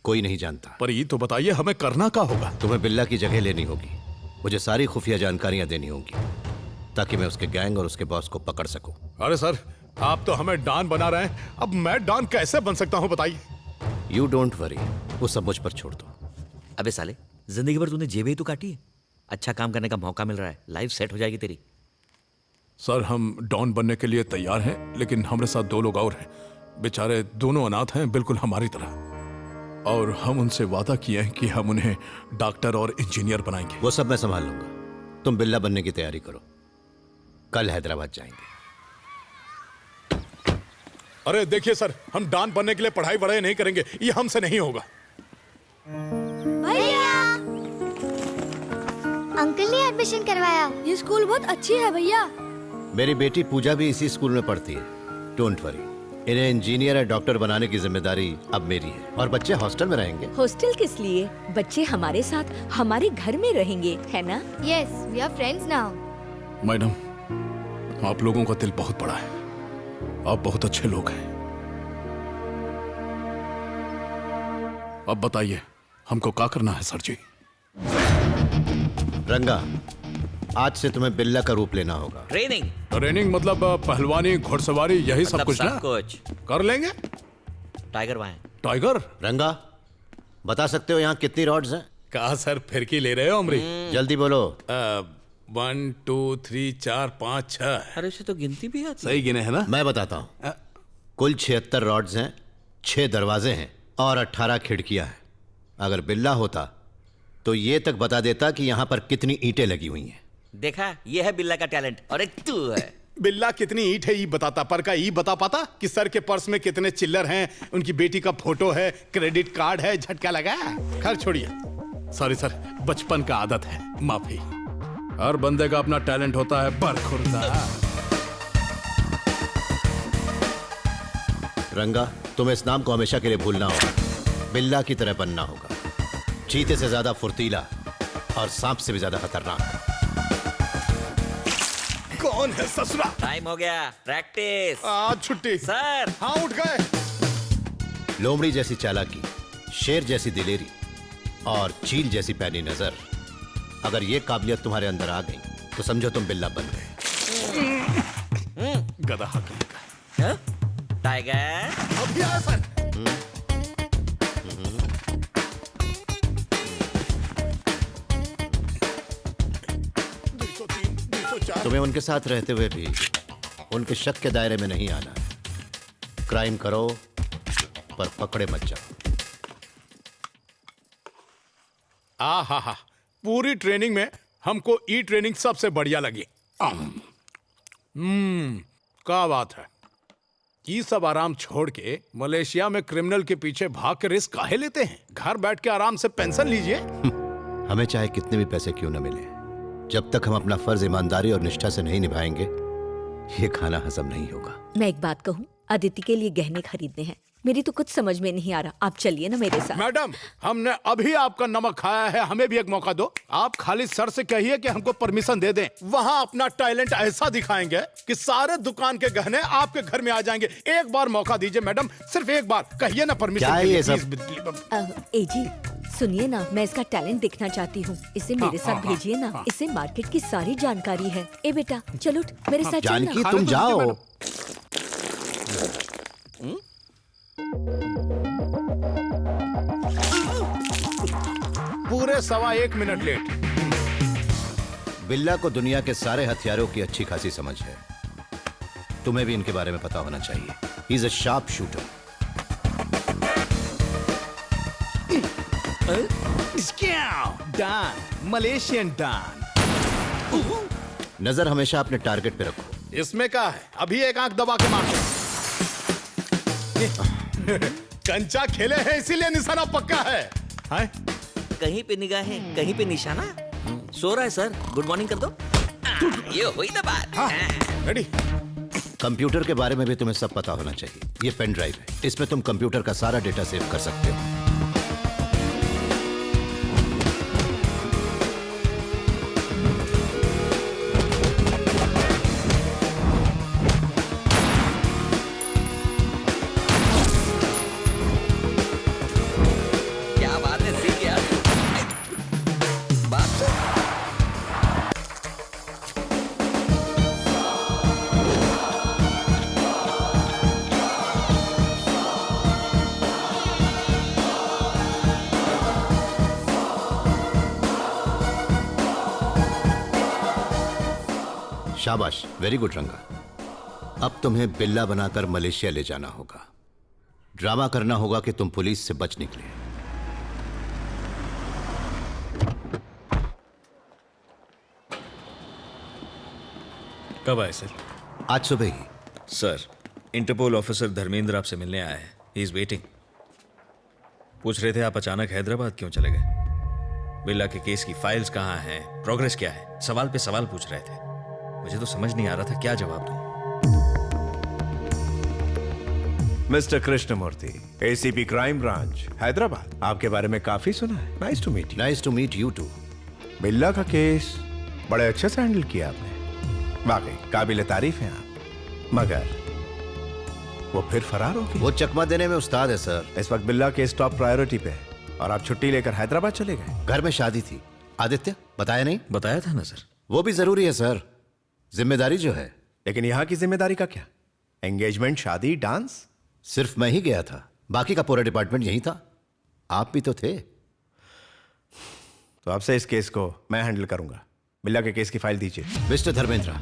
कोई नहीं जानता। पर ये तो बताइए हमें करना क्या होगा? तुम्हें बिल्ला की जगह लेनी होगी, मुझे सारी खुफिया जानकारियां देनी होंगी ताकि मैं उसके गैंग और उसके बॉस को पकड़ सकूं। अरे सर, आप तो हमें डॉन बना रहे हैं, अब मैं डॉन कैसे बन सकता हूं बताइए? यू डोंट वरी, वो सब मुझ पर छोड़ दो। अबे साले, जिंदगी भर तूने जेबें ही तो काटी है। अच्छा काम करने का मौका मिल रहा है, लाइफ सेट हो जाएगी तेरी। सर, हम डॉन बनने के लिए तैयार हैं, लेकिन हमारे साथ 2 लोग और हैं। बेचारे दोनों अनाथ हैं, बिल्कुल हमारी तरह। और हम उनसे वादा किए हैं कि हम उन्हें डॉक्टर और इंजीनियर बनाएंगे। वो सब मैं संभाल लूंगा, तुम बिल्ला बनने की तैयारी करो, कल हैदराबाद जाएंगे। अरे देखिए सर, हम डॉन बनने के लिए पढ़ाई वढ़ाई नहीं करेंगे, ये हमसे नहीं होगा। भैया, अंकल ने एडमिशन करवाया। ये स्कूल बहुत अच्छी है भैया। मेरी बेटी पूजा भी इसी स्कूल में पढ़ती है। डोंट वरी, इन्हें इंजीनियर या डॉक्टर बनाने की जिम्मेदारी अब मेरी है। और बच्चे हॉस्टल में रहेंगे। हॉस्टल किस लिए? बच्चे हमारे साथ हमारे घर में रहेंगे, है ना? Yes, we are friends now. Madam, आप लोगों का दिल बहुत बड़ा है, आप बहुत अच्छे लोग हैं। अब बताइए हमको क्या करना है सर जी? रंगा, आज से तुम्हें बिल्ला का रूप लेना होगा। ट्रेनिंग मतलब पहलवानी, घुड़सवारी, यही सब कुछ ना? कुछ कर लेंगे। टाइगर वहां है। टाइगर? रंगा, बता सकते हो यहाँ कितनी रॉड्स हैं? कहा सर फिरकी ले रहे हो अमरी? जल्दी बोलो। 1 2 3 4 5 6। अरे इसे तो गिनती भी आती। सही गिने है ना? मैं बताता हूँ। कुल 76 रॉड्स हैं, 6 दरवाजे हैं और 18 खिड़कियां हैं। अगर बिल्ला होता तो ये तक बता देता कि यहाँ पर कितनी ईंटें लगी हुई हैं। देखा, ये है बिल्ला का टैलेंट और एक तू है। बिल्ला कितनी ईंट है ये बताता, पर का ये बता पाता कि सर के पर्स में कितने चिल्लर हैं, उनकी बेटी का फोटो है, क्रेडिट कार्ड है, झटका लगा। खैर छोड़िए, सॉरी सर, बचपन का आदत है, माफी। हर बंदे का अपना टैलेंट होता है बरखुरदा। रंगा, तुम्हें इस नाम को हमेशा के लिए भूलना होगा। बिल्ला की तरह बनना होगा, चीते से ज्यादा फुर्तीला और सांप से भी ज्यादा खतरनाक। कौन है ससुरा? टाइम हो गया, प्रैक्टिस। आज छुट्टी सर। हाँ, उठ गए। लोमड़ी जैसी चालाकी, शेर जैसी दिलेरी और चील जैसी पैनी नजर, अगर ये काबिलियत तुम्हारे अंदर आ गई तो समझो तुम बिल्ला बन गए। गधा टाइगर अभी आया सर। तुम्हें उनके साथ रहते हुए भी उनके शक के दायरे में नहीं आना। क्राइम करो पर पकड़े मत जाओ। हा, पूरी ट्रेनिंग में हमको ई ट्रेनिंग सबसे बढ़िया लगी। क्या बात है। ये सब आराम छोड़ के मलेशिया में क्रिमिनल के पीछे भाग के रिस्क काहे लेते हैं? घर बैठ के आराम से पेंशन लीजिए। हमें चाहे कितने भी पैसे क्यों न मिले, जब तक हम अपना फर्ज ईमानदारी और निष्ठा से नहीं निभाएंगे, ये खाना हजम नहीं होगा। मैं एक बात कहूँ, अदिति के लिए गहने खरीदने हैं। मेरी तो कुछ समझ में नहीं आ रहा। आप चलिए ना मेरे साथ। मैडम, हमने अभी आपका नमक खाया है, हमें भी एक मौका दो। आप खाली सर से कहिए कि हमको परमिशन दे दें। वहाँ अपना टैलेंट ऐसा दिखाएंगे कि सारे दुकान के गहने आपके घर में आ जाएंगे। एक बार मौका दीजिए मैडम, सिर्फ एक बार कहिए ना परमिशन। क्या है ये सब? जी सुनिए ना, मैं इसका टैलेंट देखना चाहती हूँ। इसे मेरे साथ भेजिए ना। इसे मार्केट की सारी जानकारी है। ए बेटा चलो मेरे साथ चलना। जानकी, तुम जाओ। पूरे 1.25 मिनट लेट। बिल्ला को दुनिया के सारे हथियारों की अच्छी खासी समझ है। तुम्हें भी इनके बारे में पता होना चाहिए। He is a sharp shooter. Don, Malaysian don. नजर हमेशा अपने टारगेट पे रखो। इसमें क्या है, अभी एक आंख दबा के मारो। कंचा खेले हैं इसीलिए निशाना पक्का है। कहीं पे निगाहें, कहीं पे निशाना। सो रहा है सर, गुड मॉर्निंग कर दो। ये हुई ना बात। रेडी। कंप्यूटर के बारे में भी तुम्हें सब पता होना चाहिए। ये पेन ड्राइव है, इसमें तुम कंप्यूटर का सारा डेटा सेव कर सकते हो। शाबाश, वेरी गुड रंगा। अब तुम्हें बिल्ला बनाकर मलेशिया ले जाना होगा। ड्रामा करना होगा कि तुम पुलिस से बच निकले। कब आए सर? आज सुबह ही। सर, इंटरपोल ऑफिसर धर्मेंद्र आपसे मिलने आया है। He is waiting. पूछ रहे थे आप अचानक हैदराबाद क्यों चले गए। बिल्ला के केस की फाइल्स कहाँ हैं, प्रोग्रेस क्या है, सवाल पे सवाल पूछ रहे थे। मुझे तो समझ नहीं आ रहा था क्या जवाब दूं। Mister Krishnamurthy, ACP crime branch Hyderabad, आपके बारे में काफी सुना है। Nice to meet you. Nice to meet you too. Billa का केस बड़े अच्छे से हैंडल किया आपने, वाकई काबिल तारीफ हैं आप। मगर वो फिर फरार हो गई। वो चकमा देने में उस्ताद है सर। इस वक्त बिल्ला केस टॉप प्रायोरिटी पे है। और आप छुट्टी लेकर हैदराबाद चले गए? घर में शादी थी। आदित्य, बताया नहीं? बताया था ना सर। वो भी जरूरी है सर, जिम्मेदारी जो है। लेकिन यहाँ की जिम्मेदारी का क्या? एंगेजमेंट, शादी, डांस? सिर्फ मैं ही गया था, बाकी का पूरा डिपार्टमेंट यही था। आप भी तो थे। तो आपसे इस केस को मैं हैंडल करूंगा। बिल्ला के केस की फाइल दीजिए। मिस्टर धर्मेंद्र,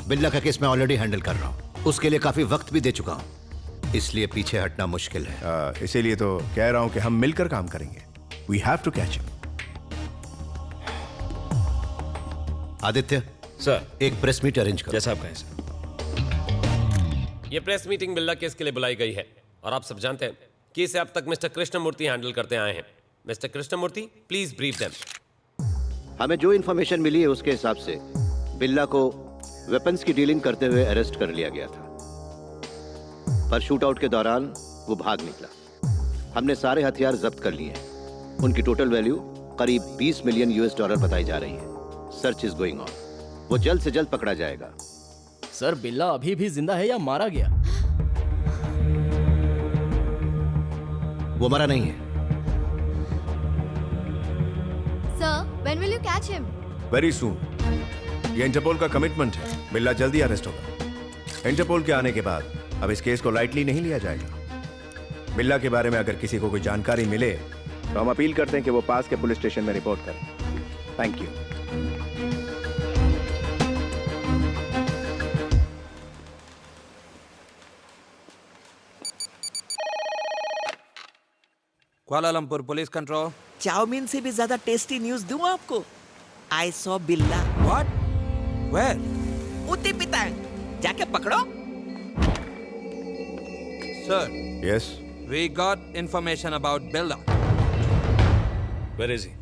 बिल्ला का केस मैं ऑलरेडी हैंडल कर रहा हूं। उसके लिए काफी वक्त भी दे चुका हूं, इसलिए पीछे हटना मुश्किल है। इसीलिए तो कह रहा हूं कि हम मिलकर काम करेंगे। We have to catch him. Aditya sir, एक प्रेस मीट अरेंज करो। जैसा आप कहें सर। ये प्रेस मीटिंग बिल्ला केस के लिए बुलाई गई है और आप सब जानते हैं कि इसे अब तक मिस्टर कृष्णमूर्ति हैंडल करते आए हैं। Mister Krishnamurthy, please brief them. हमें जो इन्फॉर्मेशन मिली है उसके हिसाब से बिल्ला को वेपन्स की डीलिंग करते हुए अरेस्ट कर लिया गया था, पर शूटआउट के दौरान वो भाग निकला। हमने सारे हथियार जब्त कर लिए हैं। उनकी टोटल वैल्यू करीब 20 मिलियन यूएस डॉलर बताई जा रही है। Search is going on. वो जल्द से जल्द पकड़ा जाएगा। सर, बिल्ला अभी भी जिंदा है या मारा गया? वो मरा नहीं है। Sir, when will you catch him? Very soon. ये इंटरपोल का कमिटमेंट है। बिल्ला जल्दी अरेस्ट होगा। इंटरपोल के आने के बाद अब इस केस को लाइटली नहीं लिया जाएगा। बिल्ला के बारे में अगर किसी को कोई जानकारी मिले तो हम अपील करते हैं कि वो पास के पुलिस स्टेशन में रिपोर्ट करें। Thank you. Kuala Lumpur police control. Chowmein से भी ज्यादा टेस्टी न्यूज दूं आपको? I saw Billa. What? Where? उती पितांग, जाके पकड़ो। Sir, yes, we got information about Billa. Where is he?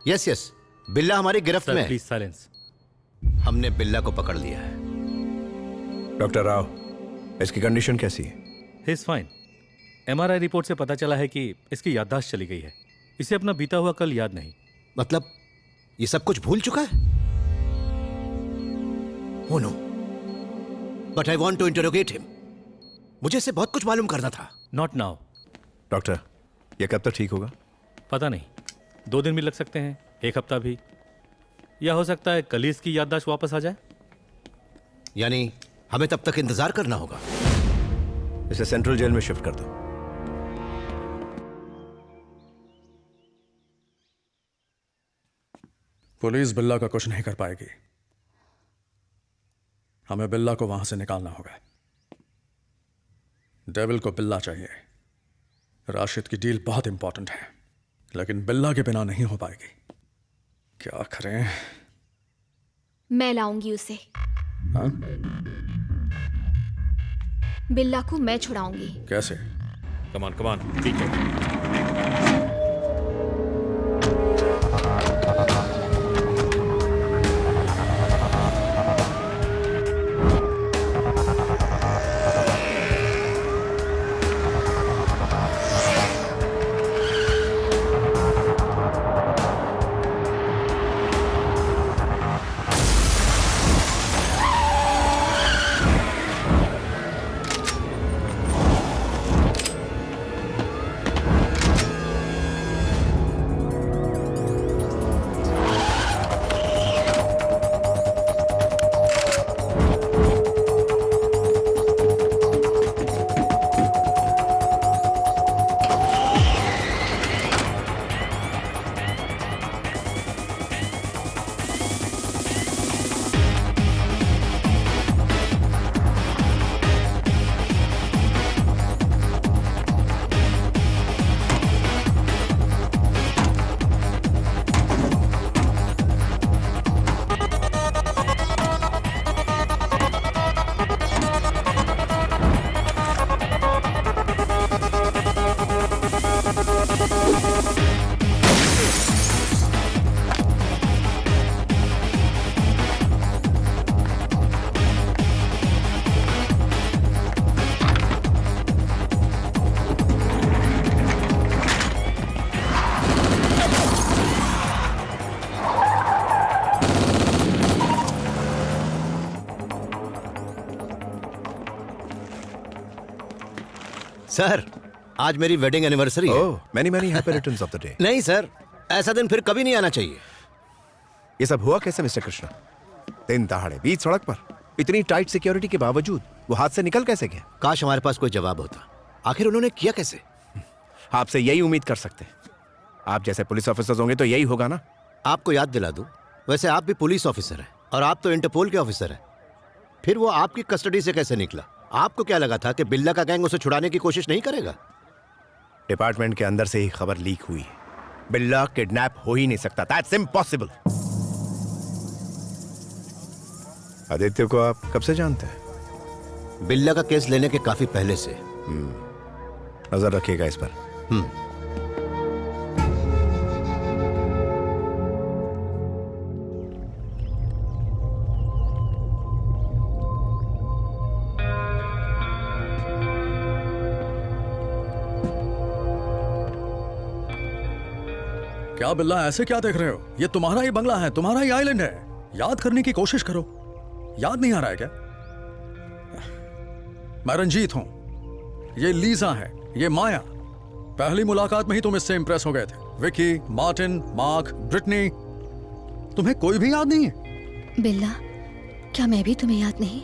Yes yes, Billa हमारी गिरफ्त में है। Please silence. हमने बिल्ला को पकड़ लिया है। डॉक्टर राव, इसकी कंडीशन कैसी है? He is fine. MRI report से पता चला है कि इसकी याददाश्त चली गई है। इसे अपना बीता हुआ कल याद नहीं। मतलब ये सब कुछ भूल चुका है? Oh no, but I want to interrogate him. मुझे इससे बहुत कुछ मालूम करना था। Not now. डॉक्टर, ये कब तक ठीक होगा? पता नहीं, 2 दिन भी लग सकते हैं, 1 हफ्ता भी, या हो सकता है कल ही इसकी याददाश्त वापस आ जाए। यानी हमें तब तक इंतजार करना होगा। इसे सेंट्रल जेल में शिफ्ट कर दो। पुलिस बिल्ला का कुछ नहीं कर पाएगी। हमें बिल्ला को वहां से निकालना होगा। डेविल को बिल्ला चाहिए। राशिद की डील बहुत इंपॉर्टेंट है, लेकिन बिल्ला के बिना नहीं हो पाएगी। क्या करें? मैं लाऊंगी उसे। हाँ? बिल्ला को मैं छुड़ाऊंगी। कैसे? कमान कमान, ठीक है। सर, आज मेरी वेडिंग एनिवर्सरी है। Oh, many many happy returns of the day. नहीं सर, ऐसा दिन फिर कभी नहीं आना चाहिए। ये सब हुआ कैसे मिस्टर कृष्णा? दिन दहाड़े बीच सड़क पर, इतनी टाइट सिक्योरिटी के बावजूद वो हाथ से निकल कैसे गया? काश हमारे पास कोई जवाब होता। आखिर उन्होंने किया कैसे? आपसे यही उम्मीद कर सकते हैं। आप जैसे पुलिस ऑफिसर्स होंगे तो यही होगा ना। आपको याद दिला दूं, वैसे आप भी पुलिस ऑफिसर हैं और आप तो इंटरपोल के ऑफिसर हैं। फिर वो आपकी कस्टडी से कैसे निकला? आपको क्या लगा था कि बिल्ला का गैंग उसे छुड़ाने की कोशिश नहीं करेगा? डिपार्टमेंट के अंदर से ही खबर लीक हुई है। बिल्ला किडनैप हो ही नहीं सकता। That's impossible. आदित्य को आप कब से जानते हैं? बिल्ला का केस लेने के काफी पहले से। नजर रखिएगा इस पर। क्या बिल्ला, ऐसे क्या देख रहे हो? ये तुम्हारा ही बंगला है, तुम्हारा ही आइलैंड है। याद करने की कोशिश करो। याद नहीं आ रहा है क्या? मैं रंजीत हूं, ये लीजा है, ये माया। पहली मुलाकात में ही तुम इससे इंप्रेस हो गए थे। विकी, मार्टिन, मार्क, ब्रिटनी, तुम्हें कोई भी याद नहीं है? बिल्ला, क्या मैं भी तुम्हें याद नहीं?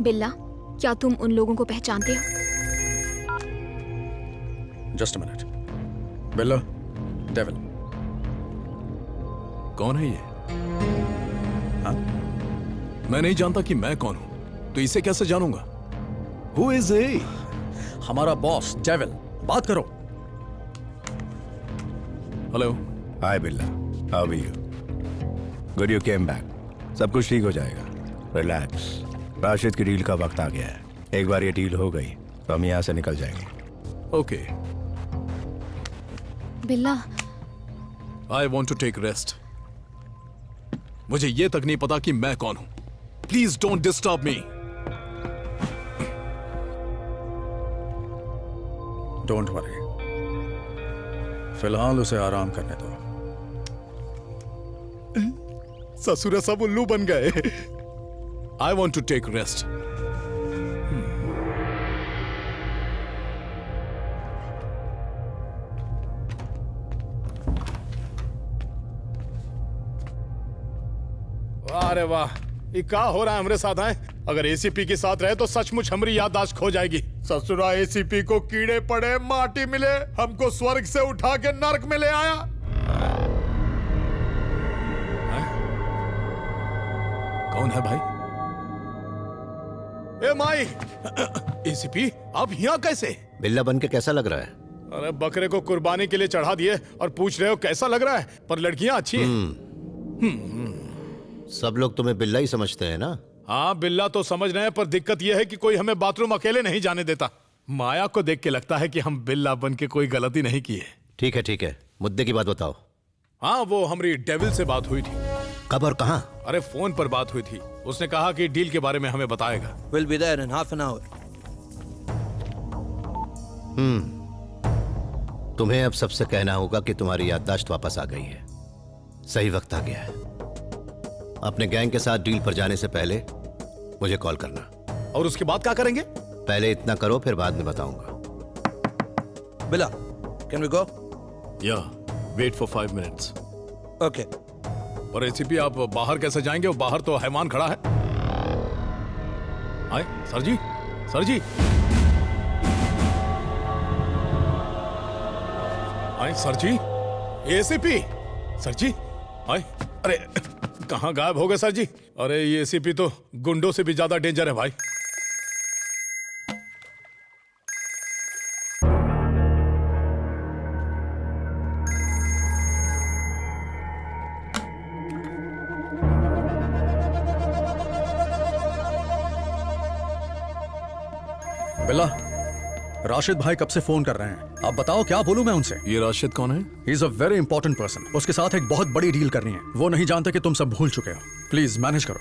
बिल्ला, क्या तुम उन लोगों को पहचानते हो? Just a minute. बिल्ला, डेविल। कौन है ये? हाँ? मैं नहीं जानता कि मैं कौन हूं, तो इसे कैसे जानूंगा? Who is he? हमारा बॉस डेविल। बात करो। Hello. Hi Billa, how are you? Good you came back. सब कुछ ठीक हो जाएगा, रिलैक्स। राशिद की डील का वक्त आ गया है। एक बार ये डील हो गई तो हम यहां से निकल जाएंगे। Okay. Billa, I want to take rest. मुझे ये तक नहीं पता कि मैं कौन हूं। Please don't disturb me. Don't worry, फिलहाल उसे आराम करने दो। ससुर सब उल्लू बन गए। I want to take rest. अरे वाह, ये क्या हो रहा है हमरे साथ है? अगर एसीपी के साथ रहे तो सचमुच हमारी याददाश्त खो जाएगी। ससुरा एसीपी को कीड़े पड़े, माटी मिले, हमको स्वर्ग से उठा के नरक में ले आया। कौन है भाई? ए माई, एसीपी आप यहाँ कैसे? बिल्ला बन के कैसा लग रहा है? अरे बकरे को कुर्बानी के लिए चढ़ा दिए और पूछ रहे हो कैसा लग रहा है? पर लड़कियां अच्छी हैं। सब लोग तुम्हें बिल्ला ही समझते हैं ना? हाँ, बिल्ला तो समझ रहे हैं, पर दिक्कत यह है कि कोई हमें बाथरूम अकेले नहीं जाने देता। माया को देख के लगता है कि हम बिल्ला बन के कोई गलती नहीं की है। ठीक है, मुद्दे की बात बताओ। हाँ, वो हमारी डेविल से बात हुई थी। कब और कहाँ? अरे फोन पर बात हुई थी। उसने कहा कि डील के बारे में हमें बताएगा। We'll be there in half an hour. तुम्हें अब सबसे कहना होगा कि तुम्हारी याददाश्त वापस आ गई है। सही वक्त आ गया है। अपने गैंग के साथ डील पर जाने से पहले मुझे कॉल करना। और उसके बाद क्या करेंगे? पहले इतना करो, फिर बाद में बताऊंगा। Billa, can we go? Yeah, wait for 5 minutes. Okay. और एसीपी आप बाहर कैसे जाएंगे? वो बाहर तो हैवान खड़ा है। आए सर जी, सर जी, आए सर जी, एसीपी, सर जी, आए। अरे कहाँ गायब हो गए सर जी? अरे ये एसीपी तो गुंडों से भी ज्यादा डेंजर है भाई। बिल्ला, राशिद भाई कब से फोन कर रहे हैं। आप बताओ क्या बोलूं मैं उनसे? ये राशिद कौन है? ही is a very important person. उसके साथ एक बहुत बड़ी डील करनी है। वो नहीं जानते कि तुम सब भूल चुके हो। प्लीज मैनेज करो।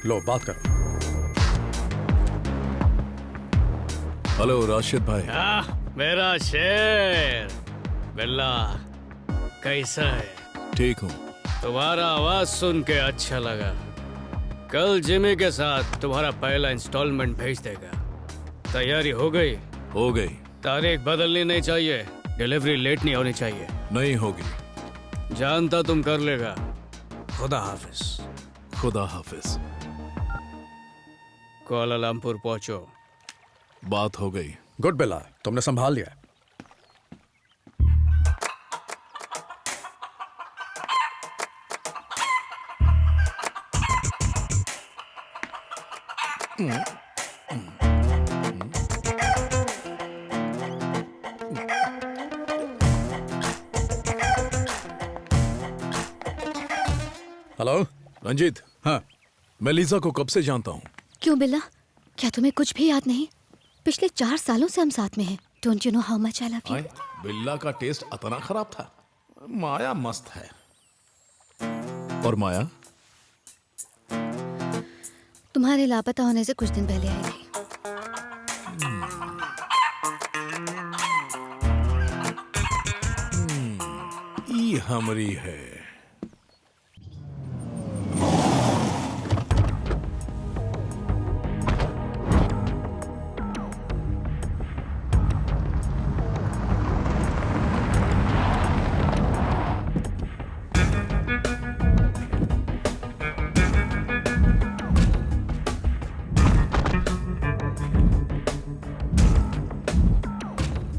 लो बात करो। हेलो राशिद भाई। मेरा शेर बिल्ला, कैसा है? ठीक हूँ। तुम्हारा आवाज सुन के अच्छा लगा। कल जिमी के साथ तुम्हारा पहला इंस्टॉलमेंट भेज देगा। तैयारी हो गई? हो गई। तारीख बदलनी नहीं चाहिए, डिलीवरी लेट नहीं होनी चाहिए। नहीं होगी। जानता तुम कर लेगा। खुदा हाफिज। खुदा हाफिज। कुआलालंपुर पहुंचो। बात हो गई। गुड बिल्ला, तुमने संभाल लिया। हेलो रंजीत। हाँ, मैं लीजा को कब से जानता हूँ। क्यों बिल्ला, क्या तुम्हें कुछ भी याद नहीं? पिछले 4 सालों से हम साथ में हैं। Don't you know how much I love you? बिल्ला का टेस्ट इतना खराब था। माया मस्त है। और माया तुम्हारे लापता होने से कुछ दिन पहले आई थी। ई हमरी है।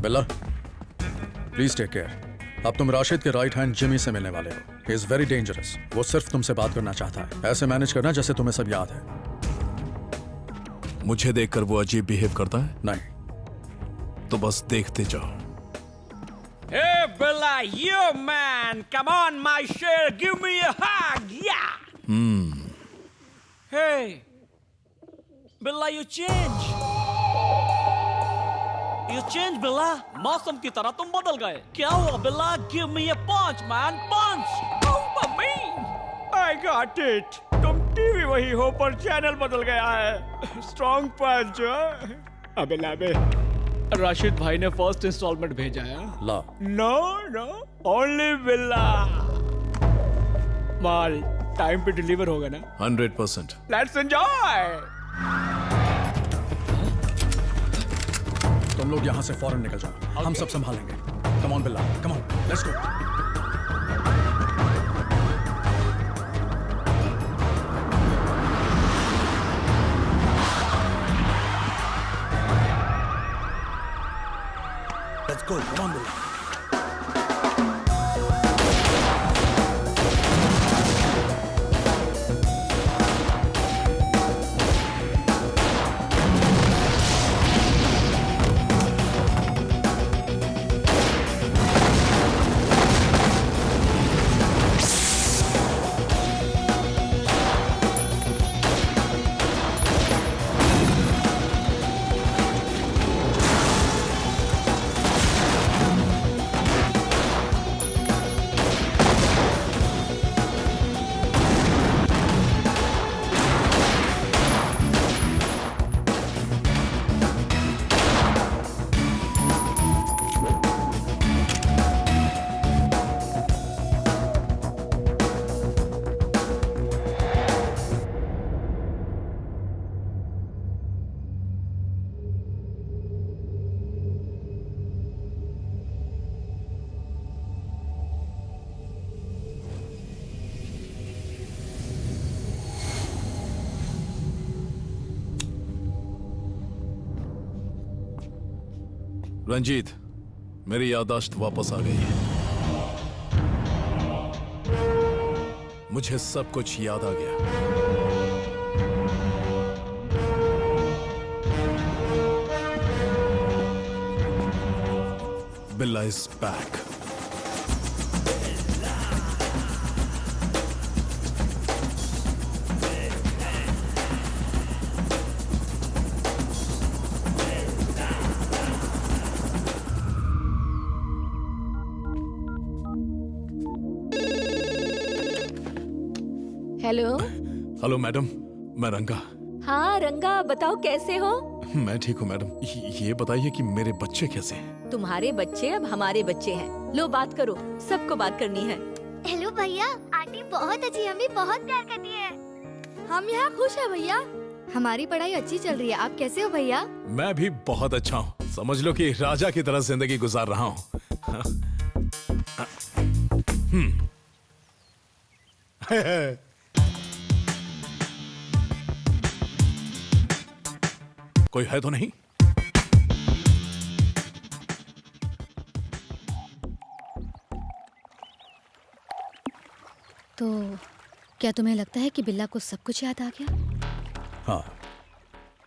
बिल्ला, प्लीज टेक केयर। अब तुम राशिद के राइट हैंड जिमी से मिलने वाले हो। He is very dangerous. वो सिर्फ तुमसे बात करना चाहता है। ऐसे मैनेज करना जैसे तुम्हें सब याद है। मुझे देखकर वो अजीब बिहेव करता है? नहीं। तो बस देखते जाओ। Hey Bella, you man, come on my share, give me a hug, yeah. Hey, Bella, you change. You change, Bella. मौसम की तरह तुम बदल गए। क्या हुआ Bella? Give me a punch, man, punch. Oh, mummy. I got it. तुम TV वही हो पर चैनल बदल गया है। Strong punch, अबे लाबे, राशिद भाई ने फर्स्ट इंस्टॉलमेंट भेजा है। ला। नो नो, ओनली बिल्ला। माल टाइम पे डिलीवर होगा ना? 100%। Let's enjoy. तुम लोग यहाँ से फौरन निकल जाओ। हम सब संभालेंगे। Come on Billa, come on, let's go. Let's go, come on, Billa. Ranjeet, मेरी याददाश्त वापस आ गई है। मुझे सब कुछ याद आ गया। बिल्ला is back. Hello. Hello madam, मैं रंगा। हाँ रंगा, बताओ कैसे हो? मैं ठीक हूँ मैडम। ये बताइए कि मेरे बच्चे कैसे हैं? तुम्हारे बच्चे अब हमारे बच्चे हैं। लो बात करो, सबको बात करनी है। हेलो भैया, आंटी बहुत अच्छी, हमें बहुत प्यार करती है। हम यहाँ खुश हैं भैया। हमारी पढ़ाई अच्छी चल रही है। आप कैसे हो भैया? मैं भी बहुत अच्छा हूँ। समझ लो कि राजा की तरह जिंदगी गुजार रहा हूँ। कोई है तो नहीं? तो क्या तुम्हें लगता है कि बिल्ला को सब कुछ याद आ गया? हाँ,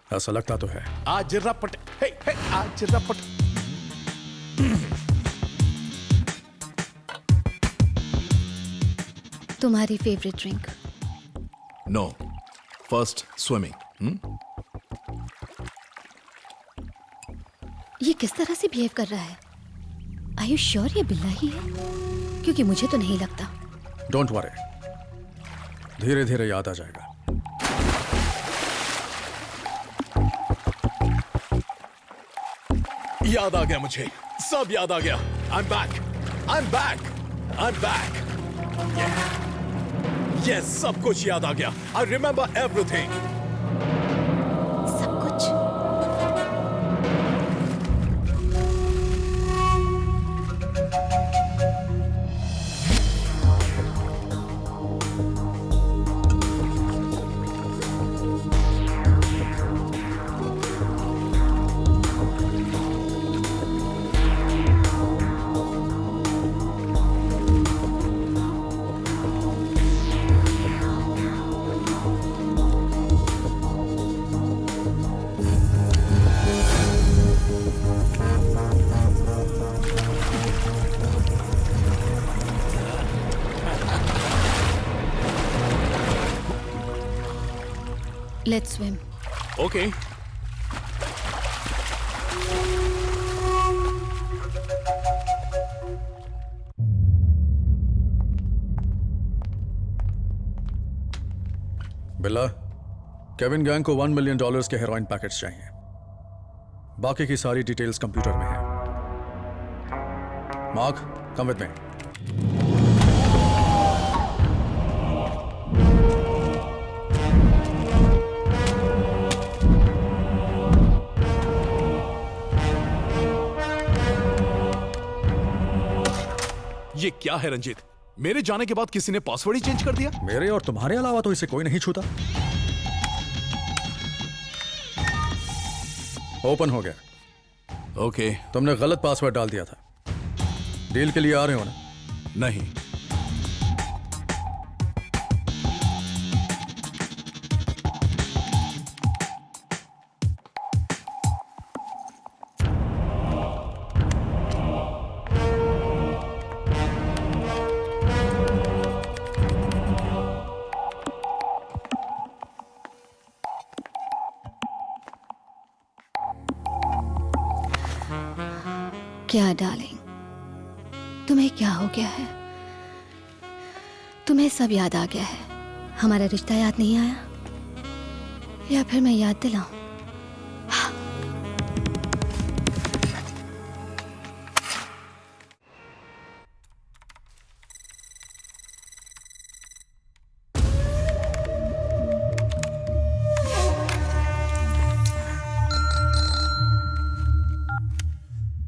ऐसा लगता तो है। आज रपट, हे, आज रपट। तुम्हारी favourite drink? No, first swimming. ये किस तरह से बिहेव कर रहा है? आर यू श्योर ये बिल्ला ही है? क्योंकि मुझे तो नहीं लगता। डोंट वरी, धीरे धीरे याद आ जाएगा। याद आ गया मुझे, सब याद आ गया। I'm back, I'm back, I'm back. Yeah. Yes, सब कुछ याद आ गया। I remember everything. सब कुछ? Let's swim. Okay. बिल्ला, केविन गैंग को $1 मिलियन के हेरोइन पैकेट्स चाहिए। बाकी की सारी डिटेल्स कंप्यूटर में है। Mark, come with me. ये क्या है रंजीत? मेरे जाने के बाद किसी ने पासवर्ड ही चेंज कर दिया? मेरे और तुम्हारे अलावा तो इसे कोई नहीं छूता। ओपन हो गया। ओके। तुमने गलत पासवर्ड डाल दिया था। डील के लिए आ रहे हो ना? नहीं। क्या डार्लिंग, तुम्हें क्या हो गया है? तुम्हें सब याद आ गया है? हमारा रिश्ता याद नहीं आया? या फिर मैं याद दिलाऊं?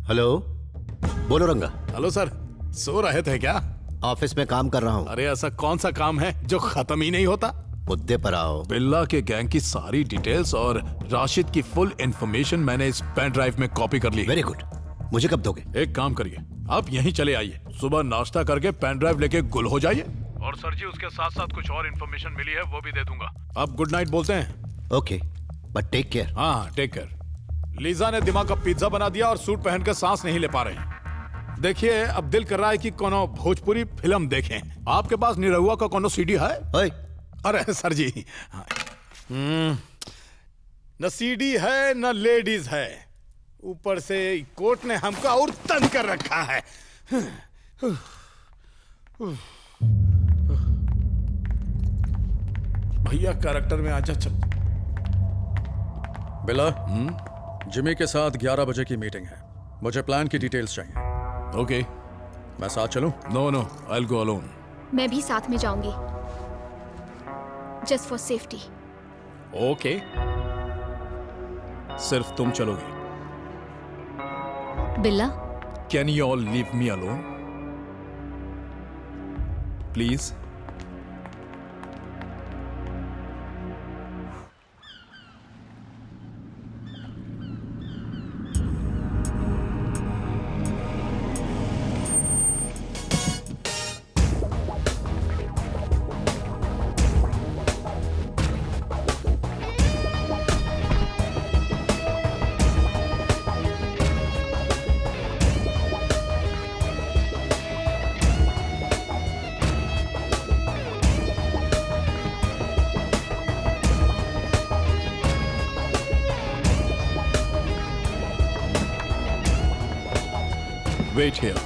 हेलो, बोलो रंगा। हेलो सर, सो रहे थे क्या? ऑफिस में काम कर रहा हूँ। अरे ऐसा कौन सा काम है जो खत्म ही नहीं होता? मुद्दे पर आओ। बिल्ला के गैंग की सारी डिटेल्स और राशिद की फुल इंफॉर्मेशन मैंने इस पेन ड्राइव में कॉपी कर ली। Very good. मुझे कब दोगे? एक काम करिए, आप यहीं चले आइए, सुबह नाश्ता करके पेन ड्राइव लेके गुल हो जाइए। और सर जी, उसके साथ साथ कुछ और इंफॉर्मेशन मिली है वो भी दे दूंगा। आप गुड नाइट बोलते हैं? Okay, but take care. हाँ, टेक केयर। लीजा ने दिमाग का पिज्जा बना दिया और सूट पहनकर सांस नहीं ले पा रहे हैं। देखिए, अब दिल कर रहा है कि कोनो भोजपुरी फिल्म देखें। आपके पास निरहुआ का कोनो सीडी है? अरे सर जी, न सीडी है न लेडीज है, ऊपर से कोर्ट ने हमको और तंग कर रखा है। भैया कैरेक्टर में आजा। बिला, जिमी के साथ 11 बजे की मीटिंग है। मुझे प्लान की डिटेल्स चाहिए। ओके। मैं साथ चलूं? No no, I will go alone. मैं भी साथ में जाऊंगी, जस्ट फॉर सेफ्टी। ओके, सिर्फ तुम चलोगे। Billa, can you all leave me alone please? Wait here.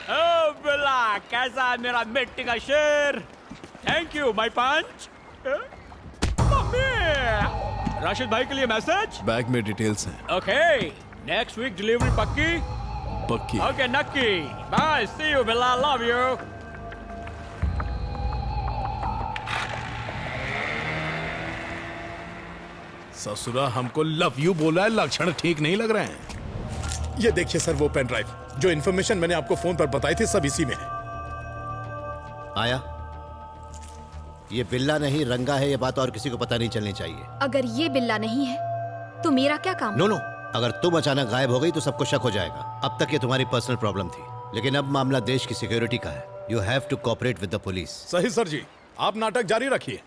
ओ बिल्ला, कैसा है मेरा मिट्टी का शेर? Thank you my punch. Mummy, Rashid भाई के लिए मैसेज। बैग में डिटेल्स हैं। ओके, नेक्स्ट वीक डिलीवरी पक्की? पक्की। ओके नक्की। Bye, see you Billa, love you. ससुरा हमको लव यू बोला है, लक्षण ठीक नहीं लग रहे हैं। ये देखिए सर, वो पेन ड्राइव, जो इन्फॉर्मेशन मैंने आपको फोन पर बताई थी, सब इसी में है। आया, ये बिल्ला नहीं रंगा है, ये बात और किसी को पता नहीं चलनी चाहिए। अगर ये बिल्ला नहीं है तो मेरा क्या काम? नो नो, अगर तुम अचानक गायब हो गई तो सबको शक हो जाएगा। अब तक ये तुम्हारी पर्सनल प्रॉब्लम थी, लेकिन अब मामला देश की सिक्योरिटी का है। You have to cooperate with the police. सही सर जी, आप नाटक जारी रखिए।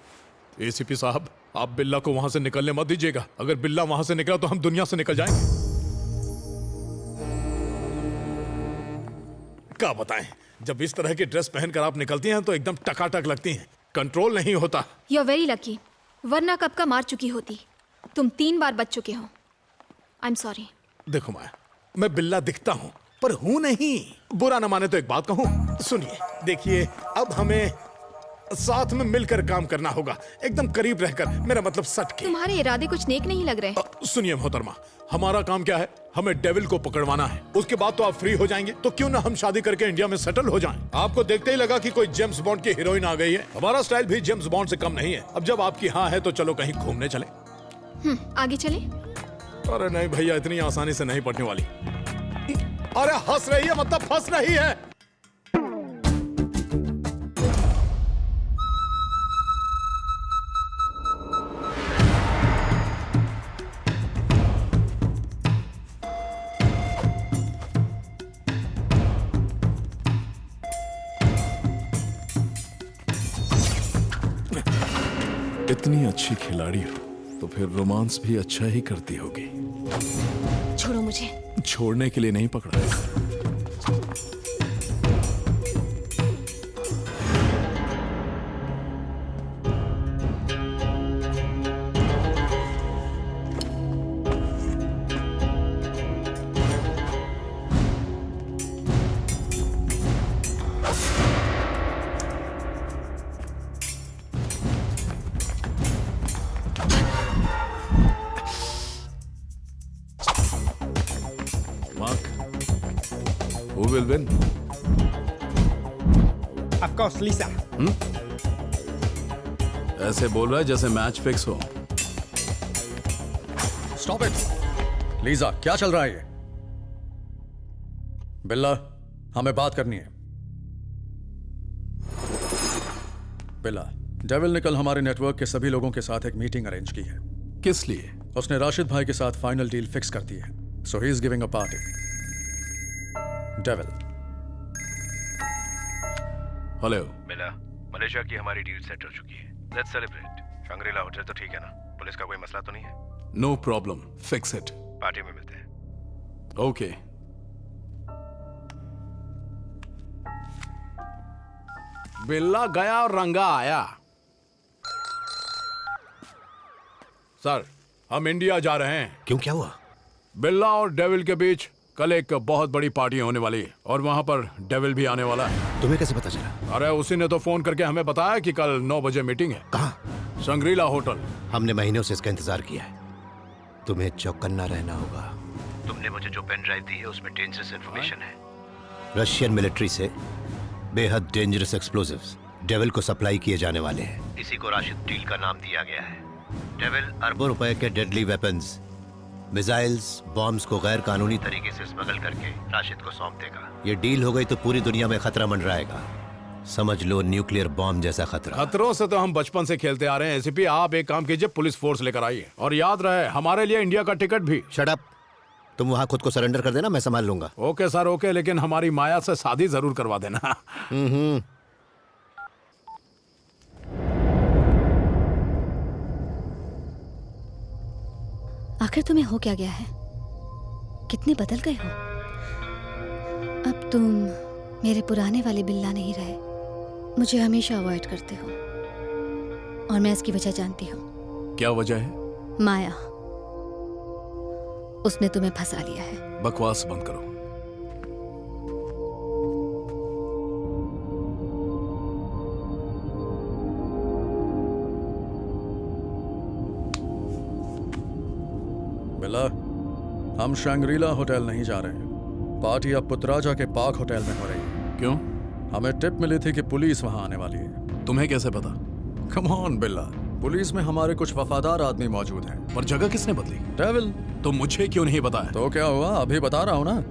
एसीपी साहब, आप बिल्ला को वहां से निकलने मत दीजिएगा। अगर बिल्ला वहां से निकला तो हम दुनिया से निकल जाएंगे। क्या बताएं, जब इस तरह की ड्रेस पहनकर आप निकलती हैं तो एकदम टकाटक लगती हैं, कंट्रोल नहीं होता। यू आर वेरी लकी, वरना कब का मार चुकी होती। तुम 3 बार बच चुके हो। I am sorry. देखो माया, मैं बिल्ला दिखता हूं पर हूं नहीं। बुरा न माने तो एक बात कहूं, सुनिए। देखिए, अब हमें साथ में मिलकर काम करना होगा, एकदम करीब रहकर, मेरा मतलब सट के। तुम्हारे इरादे कुछ नेक नहीं लग रहे। सुनिए मोहतरमा, हमारा काम क्या है? हमें डेविल को पकड़वाना है। उसके बाद तो आप फ्री हो जाएंगे, तो क्यों ना हम शादी करके इंडिया में सेटल हो जाएं। आपको देखते ही लगा कि कोई जेम्स बॉन्ड की हीरोइन आ गई है। हमारा स्टाइल भी जेम्स बॉन्ड से कम नहीं है। अब जब आपकी हाँ है तो चलो कहीं घूमने चले। आगे चले? अरे नहीं भैया, इतनी आसानी से नहीं पड़ने वाली। अरे हंस रही है मतलब फंस रही है। इतनी अच्छी खिलाड़ी हो तो फिर रोमांस भी अच्छा ही करती होगी। छोड़ो मुझे। छोड़ने के लिए नहीं पकड़ा है। Who will win? Of course, Lisa. ऐसे बोल रहा है जैसे मैच फिक्स हो। Stop it. लीजा, क्या चल रहा है ये? बिल्ला, हमें बात करनी है। बिल्ला, डेविल ने कल हमारे नेटवर्क के सभी लोगों के साथ एक मीटिंग अरेंज की है। किस लिए? उसने राशिद भाई के साथ फाइनल डील फिक्स कर दी है। So he is giving a party. Devil. Hello. Billa, Malaysia की हमारी डील सेट हो चुकी है। Let's celebrate. शंग्रीला होटल तो ठीक है ना? पुलिस का कोई मसला तो नहीं है? No problem, fix it. Party में मिलते हैं। ओके। बिल्ला गया और रंगा आया। सर, हम इंडिया जा रहे हैं। क्यों, क्या हुआ? बिल्ला और डेविल के बीच कल एक बहुत बड़ी पार्टी होने वाली है और वहां पर डेविल भी आने वाला है। तुम्हें कैसे पता चला? अरे उसी ने तो फोन करके हमें बताया कि कल 9 बजे मीटिंग है। कहाँ? Shangrila hotel. हमने महीनों से इसका इंतजार किया है। तुम्हें चौकन्ना रहना होगा। तुमने मुझे जो पेन ड्राइव दी है उसमें डेंजरस इंफॉर्मेशन है। रशियन मिलिट्री से बेहद डेंजरस एक्सप्लोजिव्स डेविल को सप्लाई किए जाने वाले हैं। इसी को राशिद डील का नाम दिया गया है। डेविल अरबों रुपए के डेडली वेपन्स, मिसाइल्स, बॉम्ब्स को गैर कानूनी तरीके से स्मगल करके राशिद को सौंप देगा। ये डील हो गई तो पूरी दुनिया में खतरा मंडराएगा। समझ लो न्यूक्लियर बॉम्ब जैसा खतरा। खतरों से तो हम बचपन से खेलते आ रहे हैं। एसीपी आप एक काम कीजिए, पुलिस फोर्स लेकर आइए और याद रहे हमारे लिए इंडिया का टिकट भी। शट अप, तुम वहां खुद को सरेंडर कर देना, मैं संभाल लूंगा। ओके सर ओके, लेकिन हमारी माया से शादी जरूर करवा देना। आखिर तुम्हें हो क्या गया है? कितने बदल गए हो। अब तुम मेरे पुराने वाले बिल्ला नहीं रहे। मुझे हमेशा अवॉइड करते हो और मैं इसकी वजह जानती हूँ। क्या वजह है? माया, उसने तुम्हें फंसा लिया है। बकवास बंद करो। बिल्ला, हम शंग्रीला होटल नहीं जा रहे हैं। पार्टी अब पुतराजा के पाक होटल में हो रही है। क्यों? हमें टिप मिली थी कि पुलिस वहां आने वाली है। तुम्हें कैसे पता? कम ऑन बिल्ला, पुलिस में हमारे कुछ वफादार आदमी मौजूद हैं। पर जगह किसने बदली? डेविल। तो मुझे क्यों नहीं बताया? तो क्या हुआ, अभी बता रहा हूं ना।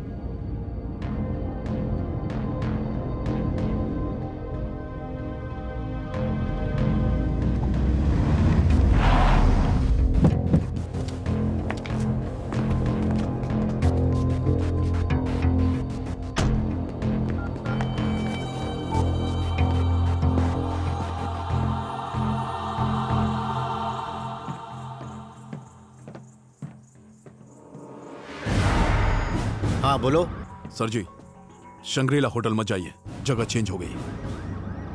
हाँ बोलो। सर जी, शंग्रीला होटल मत जाइए, जगह चेंज हो गई।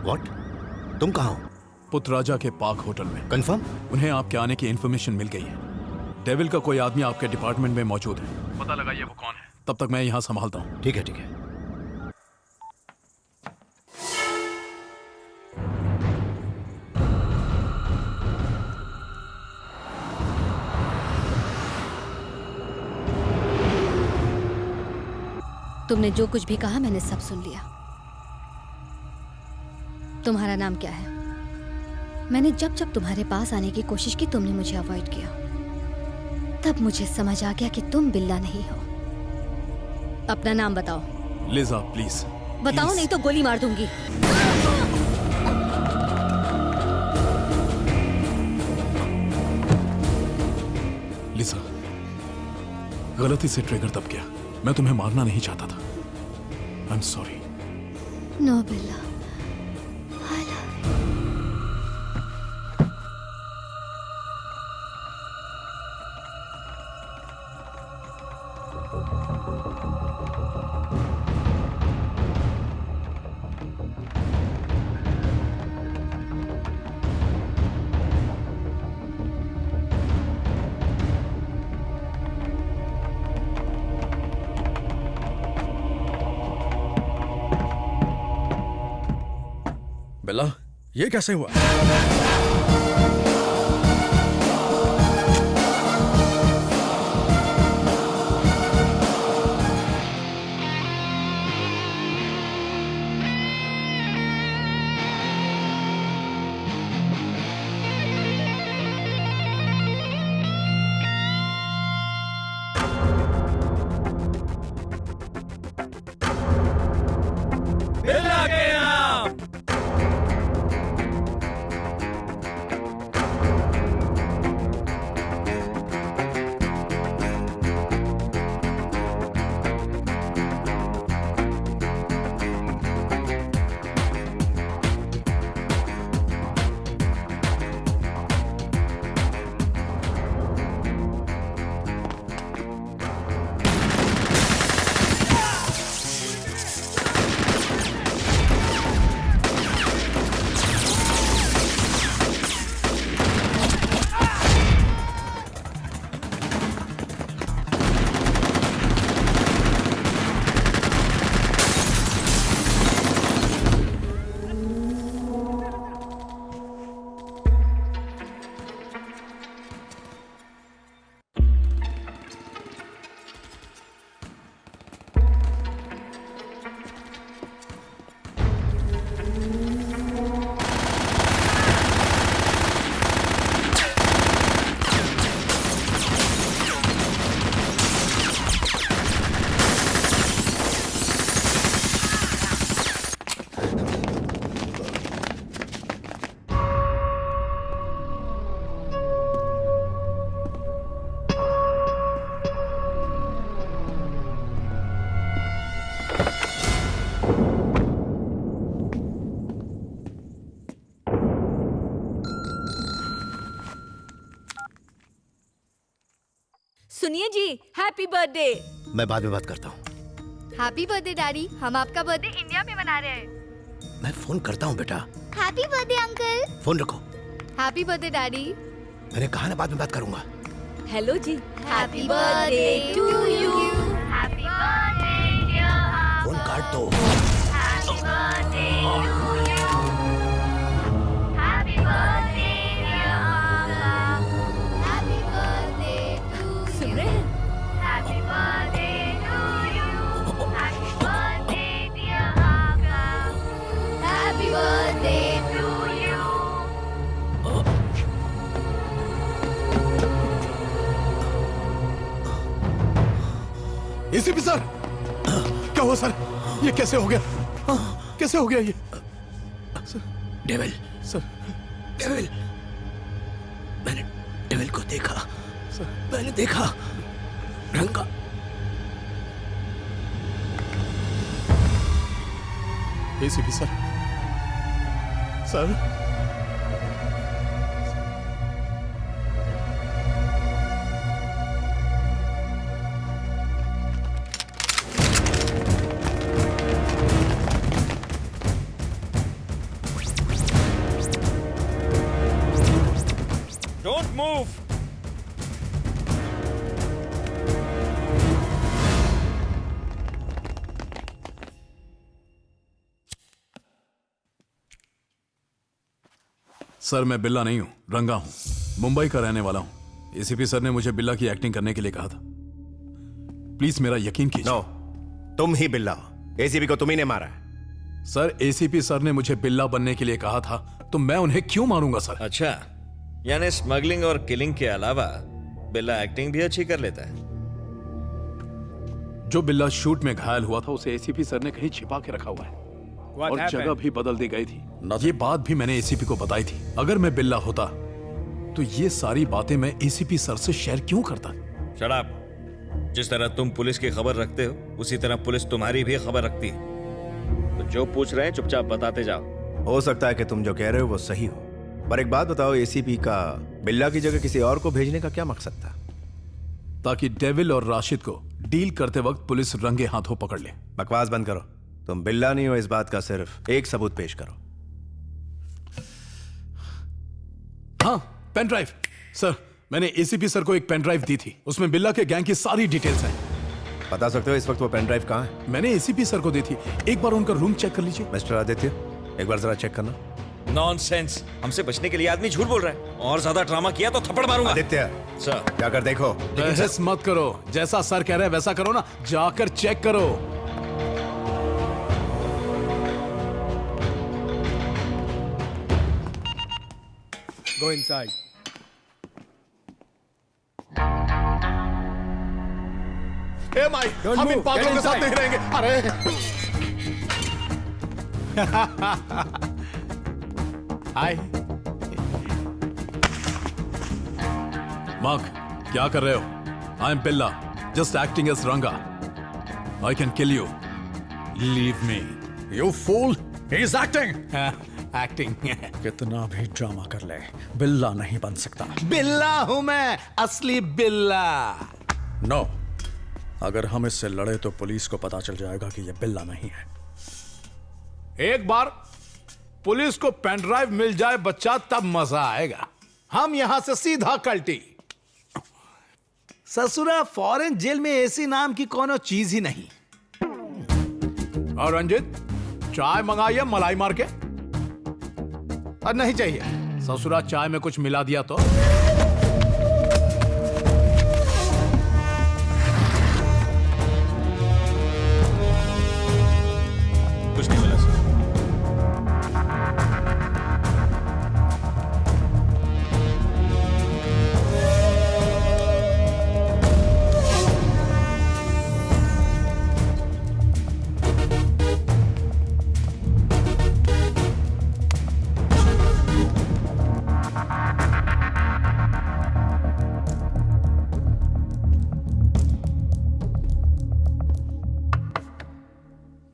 व्हाट? तुम कहाँ हो? पुतराजा के पाक होटल में। कंफर्म? उन्हें आपके आने की इन्फॉर्मेशन मिल गई है। डेविल का कोई आदमी आपके डिपार्टमेंट में मौजूद है। पता लगाइए वो कौन है। तब तक मैं यहाँ संभालता हूँ। ठीक है ठीक है। तुमने जो कुछ भी कहा मैंने सब सुन लिया। तुम्हारा नाम क्या है? मैंने जब जब तुम्हारे पास आने की कोशिश की तुमने मुझे अवॉइड किया। तब मुझे समझ आ गया कि तुम बिल्ला नहीं हो। अपना नाम बताओ। लिजा प्लीज। बताओ नहीं तो गोली मार दूंगी। लिजा, गलती से ट्रिगर दब गया। मैं तुम्हें मारना नहीं चाहता था। I am sorry. नो बिल्ला। बिल्ला, ये कैसे हुआ? सुनिए जी, हैप्पी बर्थडे। मैं बाद में बात करता हूँ। हैप्पी बर्थडे डैडी, हम आपका बर्थडे इंडिया में मना रहे हैं। मैं फोन करता हूँ बेटा। Happy birthday uncle. फोन रखो। Happy birthday daddy. मैंने कहा ना बाद में बात करूंगा। हेलो जी। Happy birthday to you. Happy birthday dear. Phone काट दो। Happy birthday to you. Happy birthday dear. Happy birthday to सुन रहे हैं? Happy birthday to you. Happy birthday dear आका। Happy birthday to you. ACP sir, क्या हुआ sir? ये कैसे हो गया? कैसे हो गया ये? डेविल सर, डेविल, मैंने डेविल को देखा। मैंने देखा रंगा। ACP sir, sir Don't move! Sir, मैं बिल्ला नहीं हूं, रंगा हूं। मुंबई का रहने वाला हूं। एसीपी सर ने मुझे बिल्ला की एक्टिंग करने के लिए कहा था। प्लीज मेरा यकीन कीजिए। नो, तुम ही बिल्ला हो। एसीपी को तुम ही ने मारा है। सर, एसीपी सर ने मुझे बिल्ला बनने के लिए कहा था, तो मैं उन्हें क्यों मारूंगा सर? अच्छा, यानी स्मगलिंग और किलिंग के अलावा बिल्ला एक्टिंग भी अच्छी कर लेता है। जो बिल्ला शूट में घायल हुआ था उसे एसीपी सर ने कहीं छिपा के रखा हुआ है। और जगह भी बदल दी गई थी। ये बात भी मैंने एसीपी को बताई थी। अगर मैं बिल्ला होता तो ये सारी बातें मैं एसीपी सर से शेयर क्यों करता? Shut up. जिस तरह तुम पुलिस की खबर रखते हो उसी तरह पुलिस तुम्हारी भी खबर रखती है। तो जो पूछ रहे हैं चुपचाप बताते जाओ। हो सकता है कि तुम जो कह रहे हो वो सही हो, पर एक बात बताओ, एसीपी का बिल्ला की जगह किसी और को भेजने का क्या मकसद था? ताकि डेविल और राशिद को डील करते वक्त पुलिस रंगे हाथों पकड़ ले। बकवास बंद करो। तुम बिल्ला नहीं हो, इस बात का सिर्फ एक सबूत पेश करो। हाँ, पेन ड्राइव। सर, मैंने एसीपी सर को एक पेन ड्राइव दी थी। उसमें बिल्ला के गैंग की सारी डिटेल्स हैं। बता सकते हो इस वक्त वो पेन ड्राइव कहाँ है? मैंने एसीपी सर को दी थी। एक बार उनका रूम चेक कर लीजिए। मिस्टर आदित्य, एक बार जरा चेक करना। नॉनसेंस। हमसे बचने के लिए आदमी झूठ बोल रहा है। और ज्यादा ड्रामा किया तो थप्पड़ मारूंगा। आदित्य सर, जाकर देखो। बहस मत करो। जैसा सर कह रहे हैं वैसा करो ना। जाकर चेक करो। Go inside. ए माई, हम इन पागलों के साथ नहीं रहेंगे। अरे हाय मार्क, क्या कर रहे हो? I am Billa, just acting as Ranga. I can kill you. Leave me. You fool, he is acting. Acting. कितना भी ड्रामा कर ले, बिल्ला नहीं बन सकता। बिल्ला हूं मैं, असली बिल्ला। नो, अगर हम इससे लड़े तो पुलिस को पता चल जाएगा कि यह बिल्ला नहीं है। एक बार पुलिस को पेन ड्राइव मिल जाए बच्चा, तब मजा आएगा। हम यहां से सीधा कल्टी। ससुरा, फॉरेन जेल में ऐसी नाम की कोनो चीज ही नहीं। और रंजित, चाय मंगाइए मलाई मार के। और नहीं चाहिए। ससुरा, चाय में कुछ मिला दिया तो? कुछ नहीं मिला सर।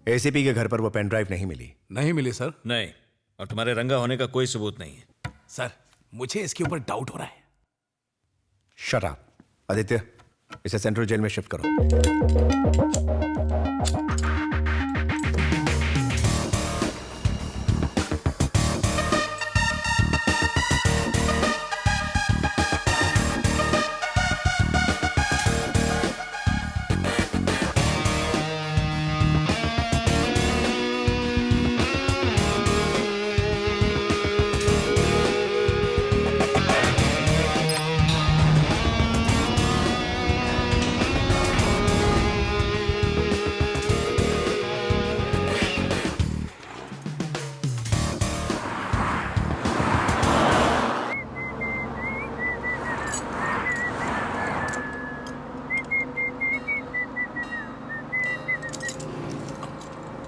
एसीपी के घर पर वो पेन ड्राइव नहीं मिली। नहीं मिली सर। नहीं, और तुम्हारे रंगा होने का कोई सबूत नहीं है। सर, मुझे इसके ऊपर डाउट हो रहा है। Shut up. आदित्य, इसे सेंट्रल जेल में शिफ्ट करो।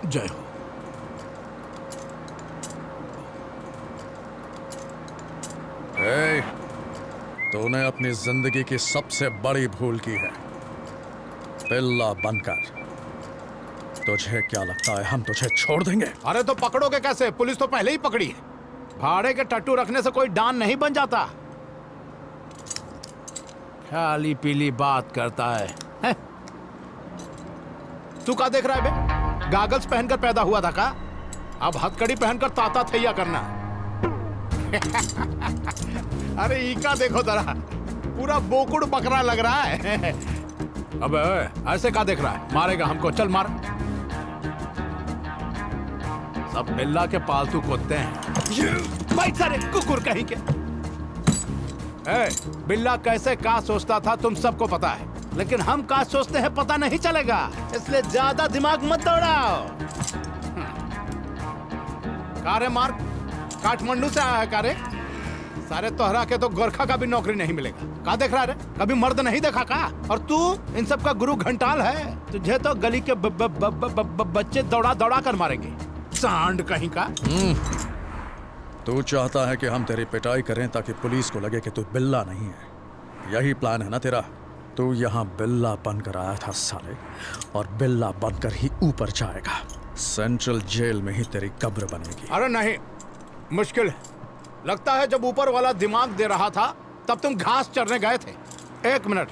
जय हो। ए, तूने अपनी जिंदगी की सबसे बड़ी भूल की है, बिल्ला बनकर। तुझे क्या लगता है हम तुझे छोड़ देंगे? अरे तो पकड़ोगे कैसे? पुलिस तो पहले ही पकड़ी है। भाड़े के टट्टू रखने से कोई डॉन नहीं बन जाता। खाली पीली बात करता है। तू क्या देख रहा है बे? गागल्स पहनकर पैदा हुआ था का? अब हथकड़ी पहनकर ताता थैया करना। अरे इका देखो जरा, पूरा बोकुड़ बकरा लग रहा है। अबे ऐसे क्या देख रहा है? मारेगा हमको, चल मार। सब बिल्ला के पालतू कुत्ते हैं। बैठ सारे कुकुर कहीं के। बिल्ला कैसे का सोचता था तुम सबको पता है, लेकिन हम का सोचते हैं पता नहीं चलेगा, इसलिए ज्यादा दिमाग मत दौड़ाओ। कारे मार्क काठमांडू से आया है कारे? सारे तोहरा के तो गोरखा का भी नौकरी नहीं मिलेगा। का देख रहा है? कभी मर्द नहीं देखा का? और तू इन सब का गुरु घंटाल है। तुझे तो गली के बच्चे दौड़ा दौड़ा कर मारेंगे, सांड कहीं का। तू चाहता है कि हम तेरी पिटाई करें ताकि पुलिस को लगे कि तू बिल्ला नहीं है। यही प्लान है ना तेरा? तू यहाँ बिल्ला बनकर आया था साले, और बिल्ला बनकर ही ऊपर जाएगा। सेंट्रल जेल में ही तेरी कब्र बनेगी। अरे नहीं, मुश्किल है। लगता है जब ऊपर वाला दिमाग दे रहा था तब तुम घास चरने गए थे। एक मिनट,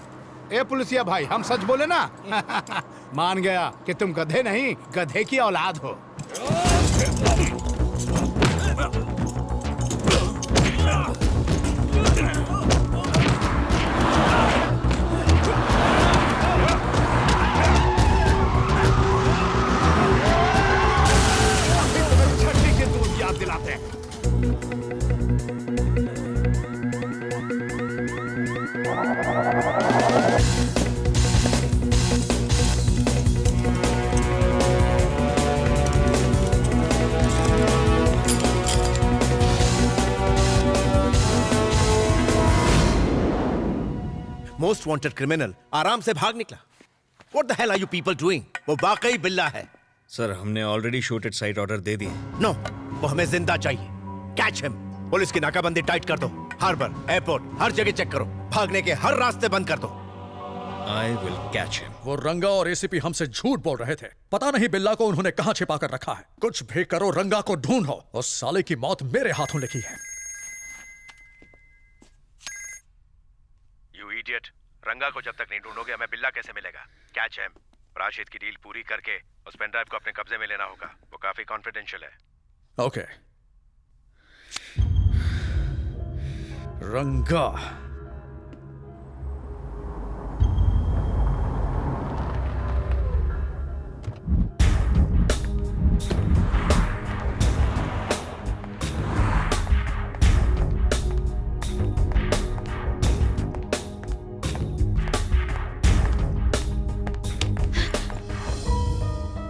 ए पुलिसिया भाई, हम सच बोले ना? मान गया कि तुम गधे नहीं, गधे की औलाद हो। छठी के दूध याद दिलाते हैं। मोस्ट वांटेड क्रिमिनल आराम से भाग निकला। What the hell are you people doing? वो वाकई बिल्ला है। सर, हमने already shoot at sight order दे दिए। नो, वो हमें जिंदा चाहिए। Catch him. पुलिस की नाकाबंदी टाइट कर दो। हार्बर, एयरपोर्ट, हर जगह चेक करो। भागने के हर रास्ते बंद कर दो। I will catch him. वो रंगा और एसीपी हमसे झूठ बोल रहे थे। पता नहीं बिल्ला को उन्होंने कहां छिपा कर रखा है। कुछ भी करो, रंगा को ढूंढो। उस साले की मौत मेरे हाथों लिखी है। You idiot! रंगा को जब तक नहीं ढूंढोगे हमें बिल्ला कैसे मिलेगा? Catch him. राशिद की डील पूरी करके उस पेन ड्राइव को अपने कब्जे में लेना होगा। वो काफी कॉन्फिडेंशियल है। ओके। रंगा।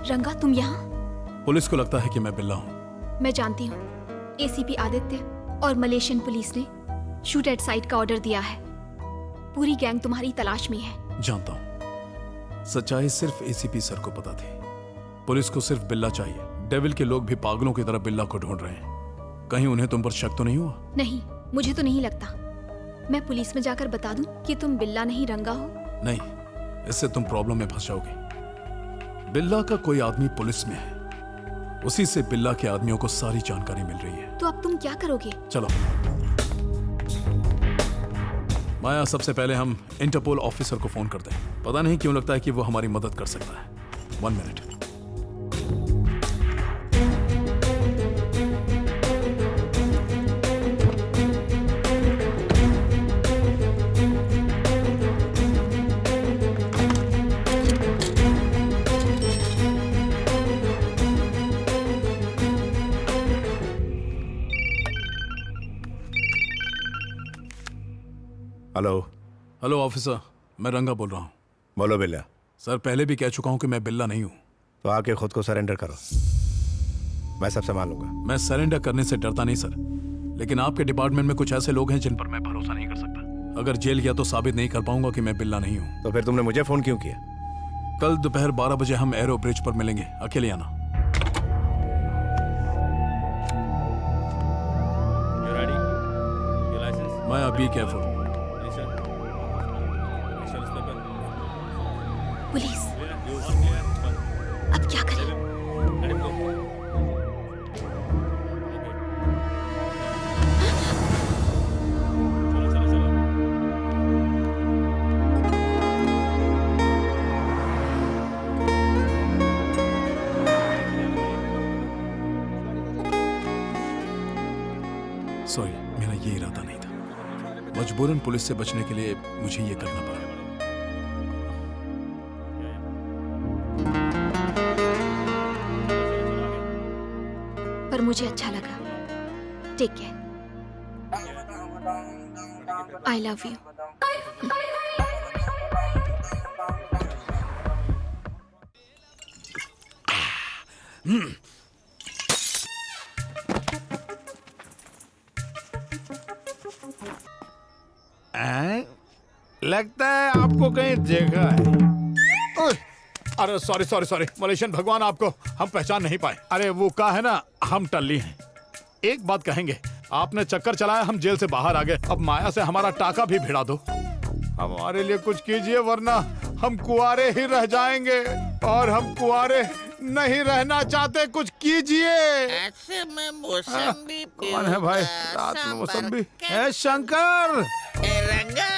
रंगा, तुम यहाँ? पुलिस को लगता है कि मैं बिल्ला हूँ। मैं जानती हूँ। एसीपी आदित्य और मलेशियन पुलिस ने शूट एट साइट का ऑर्डर दिया है। पूरी गैंग तुम्हारी तलाश में है। जानता हूँ। सच्चाई सिर्फ एसीपी सर को पता थी। पुलिस को सिर्फ बिल्ला चाहिए। डेविल के लोग भी पागलों की तरह बिल्ला को ढूंढ रहे हैं। कहीं उन्हें तुम पर शक तो नहीं हुआ? नहीं, मुझे तो नहीं लगता। मैं पुलिस में जाकर बता दूं कि तुम बिल्ला नहीं रंगा हो? नहीं, इससे तुम प्रॉब्लम में फंस जाओगे। बिल्ला का कोई आदमी पुलिस में है, उसी से बिल्ला के आदमियों को सारी जानकारी मिल रही है। तो अब तुम क्या करोगे? चलो। माया, सबसे पहले हम इंटरपोल ऑफिसर को फोन करते हैं। पता नहीं क्यों लगता है कि वो हमारी मदद कर सकता है। 1 मिनट। हेलो। हेलो ऑफिसर, मैं रंगा बोल रहा हूँ। बोलो बिल्ला। सर, पहले भी कह चुका हूँ कि मैं बिल्ला नहीं हूँ। तो आके खुद को सरेंडर करो, मैं सब संभालूंगा। मैं सरेंडर करने से डरता नहीं सर, लेकिन आपके डिपार्टमेंट में कुछ ऐसे लोग हैं जिन पर मैं भरोसा नहीं कर सकता। अगर जेल गया तो साबित नहीं कर पाऊंगा कि मैं बिल्ला नहीं हूँ। तो फिर तुमने मुझे फोन क्यों किया? कल दोपहर 12 बजे हम एरो ब्रिज पर मिलेंगे, अकेले आना। माया, बी केयरफुल। पुलिस, अब क्या करें? सॉरी, मेरा ये इरादा नहीं था। मजबूरन पुलिस से बचने के लिए मुझे ये करना पड़ा। पर मुझे अच्छा लगा। Take care. I love you. लगता है आपको कहीं देखा है। अरे सॉरी सॉरी सॉरी, मलेशियन भगवान, आपको हम पहचान नहीं पाए। अरे वो का है ना, हम टल्ली हैं। एक बात कहेंगे, आपने चक्कर चलाया, हम जेल से बाहर आ गए। अब माया से हमारा टाका भी भिड़ा दो। हमारे लिए कुछ कीजिए, वरना हम कुआरे ही रह जाएंगे, और हम कुआरे नहीं रहना चाहते। कुछ कीजिए। ऐसे में मौसम्बी कौन है भाई रात में मौसम्बी? शंकर, रंगा,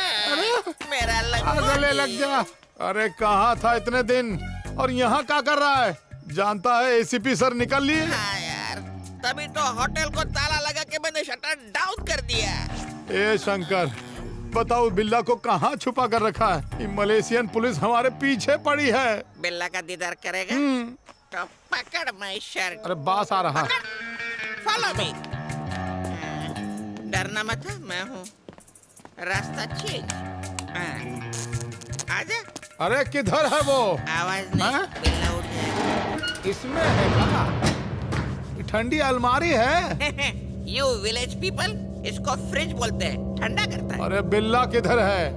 मेरा गले लग जा। अरे कहाँ था इतने दिन, और यहाँ क्या कर रहा है? जानता है एसीपी सर निकल लिए। हाँ यार, तभी तो होटल को ताला लगा के मैंने शटर डाउन कर दिया। ए शंकर, बताओ बिल्ला को कहाँ छुपा कर रखा है? ये मलेशियन पुलिस हमारे पीछे पड़ी है। बिल्ला का दीदार करेगा तो पकड़ माय शर्ट। अरे बास आ रहा। Follow me. डरना मत, मैं हूँ। रास्ता चेंज। आजा। अरे किधर है वो? आवाज नहीं, बिल्ला उठ जाएगा। इसमें है क्या? ठंडी अलमारी है। यू विलेज पीपल, इसको फ्रिज बोलते हैं, ठंडा करता है। अरे बिल्ला किधर है?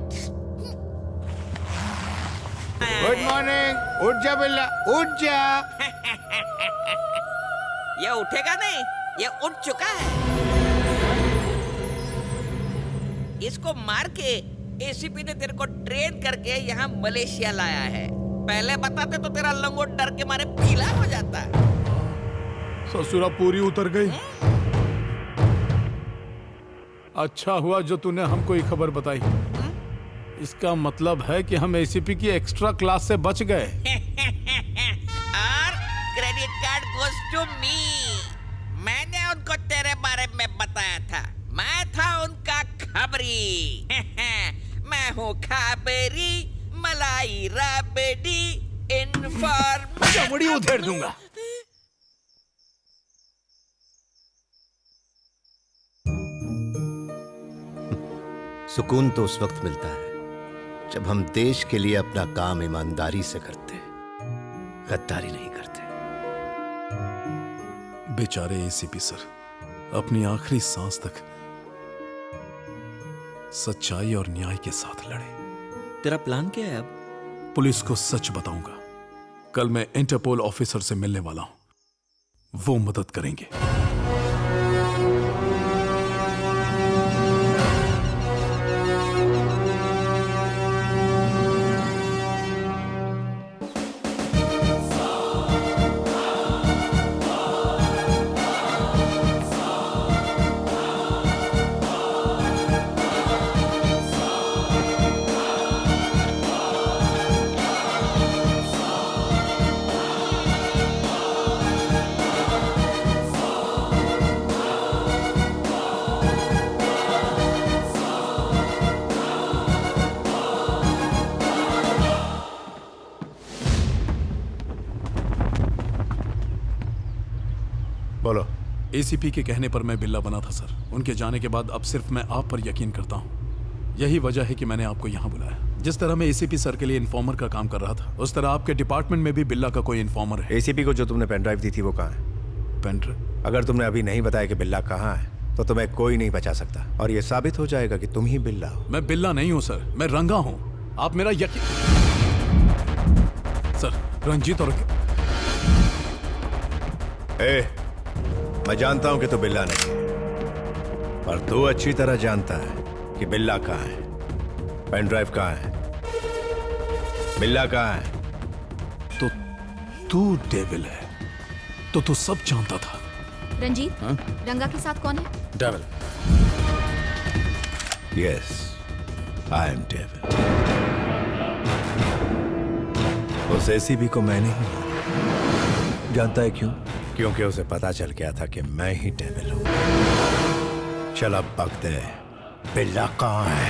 Good morning. उठ जा बिल्ला, उठ जा। ये उठेगा नहीं, ये उठ चुका है। इसको मार के एसीपी ने तेरे को ट्रेन करके यहाँ मलेशिया लाया है। पहले बताते तो तेरा लंगोट डर के मारे पीला हो जाता। ससुरा पूरी उतर गई। अच्छा हुआ जो तूने हमको ये खबर बताई। इसका मतलब है कि हम एसीपी की एक्स्ट्रा क्लास से बच गए। और credit card goes to me. मैंने उनको तेरे बारे में बताया था। मैं था उनका खबरी। मैं हूँ खबरी, मलाई राबड़ी, इन्फॉर्मेशन। चमड़ी उधेड़ दूंगा। सुकून तो उस वक्त मिलता है जब हम देश के लिए अपना काम ईमानदारी से करते हैं, गद्दारी नहीं करते। बेचारे एसीपी सर अपनी आखिरी सांस तक सच्चाई और न्याय के साथ लड़े। तेरा प्लान क्या है अब? पुलिस को सच बताऊंगा। कल मैं इंटरपोल ऑफिसर से मिलने वाला हूं, वो मदद करेंगे। बोलो। एसीपी के कहने पर मैं बिल्ला बना था सर। उनके जाने के बाद अब सिर्फ मैं आप पर यकीन करता हूँ। यही वजह है कि मैंने आपको यहाँ बुलाया। जिस तरह मैं एसीपी सर के लिए इन्फॉर्मर का काम कर रहा था, उस तरह आपके डिपार्टमेंट में भी बिल्ला का कोई इन्फॉर्मर है। एसीपी को जो तुमने पेन ड्राइव दी थी वो कहाँ है? Pen drive? अगर तुमने अभी नहीं बताया कि बिल्ला कहाँ है तो तुम्हें कोई नहीं बचा सकता और ये साबित हो जाएगा कि तुम ही बिल्ला हो। मैं बिल्ला नहीं हूँ सर, मैं रंगा हूँ। आप मेरा यकीन सर। रंजीत और मैं जानता हूं कि तू बिल्ला नहीं, पर तू अच्छी तरह जानता है कि बिल्ला कहाँ है, पेन ड्राइव कहाँ है, बिल्ला कहाँ है। तो तू डेविल है, तो तू सब जानता था। रंजीत, रंगा के साथ कौन है? Devil. Yes, I am devil. उस एसीबी को मैंने ही मारा। जानता है क्यों? क्योंकि उसे पता चल गया था कि मैं ही डेविल हूं। चल अब बकते हैं, बिल्ला कहाँ है?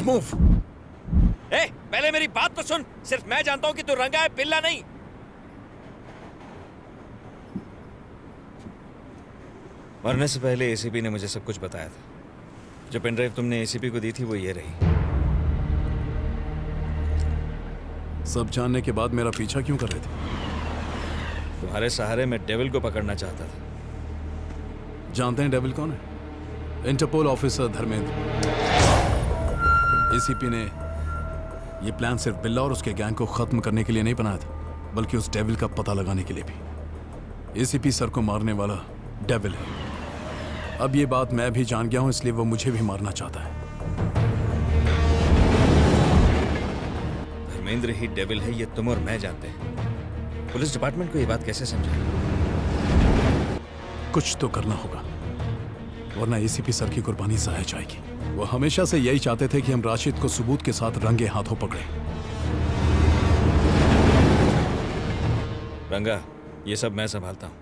मूव। पहले मेरी बात तो सुन। सिर्फ मैं जानता हूं कि तू रंगा है, बिल्ला नहीं। मरने से पहले एसीपी ने मुझे सब कुछ बताया था। जो पेन ड्राइव तुमने एसीपी को दी थी वो ये रही। सब जानने के बाद मेरा पीछा क्यों कर रहे थे? तुम्हारे सहारे मैं डेविल को पकड़ना चाहता था। जानते हैं डेविल कौन है? Interpole officer Dharmendra. एसीपी ने ये प्लान सिर्फ बिल्ला और उसके गैंग को खत्म करने के लिए नहीं बनाया था, बल्कि उस डेविल का पता लगाने के लिए भी। एसीपी सर को मारने वाला डेविल है। अब ये बात मैं भी जान गया हूं, इसलिए वो मुझे भी मारना चाहता है। धर्मेंद्र ही डेविल है, ये तुम और मैं जानते हैं। पुलिस डिपार्टमेंट को ये बात कैसे समझाएं? कुछ तो करना होगा, वरना एसीपी सर की कुर्बानी जाया जाएगी। वो हमेशा से यही चाहते थे कि हम राशिद को सबूत के साथ रंगे हाथों पकड़ें। रंगा, ये सब मैं संभालता हूँ।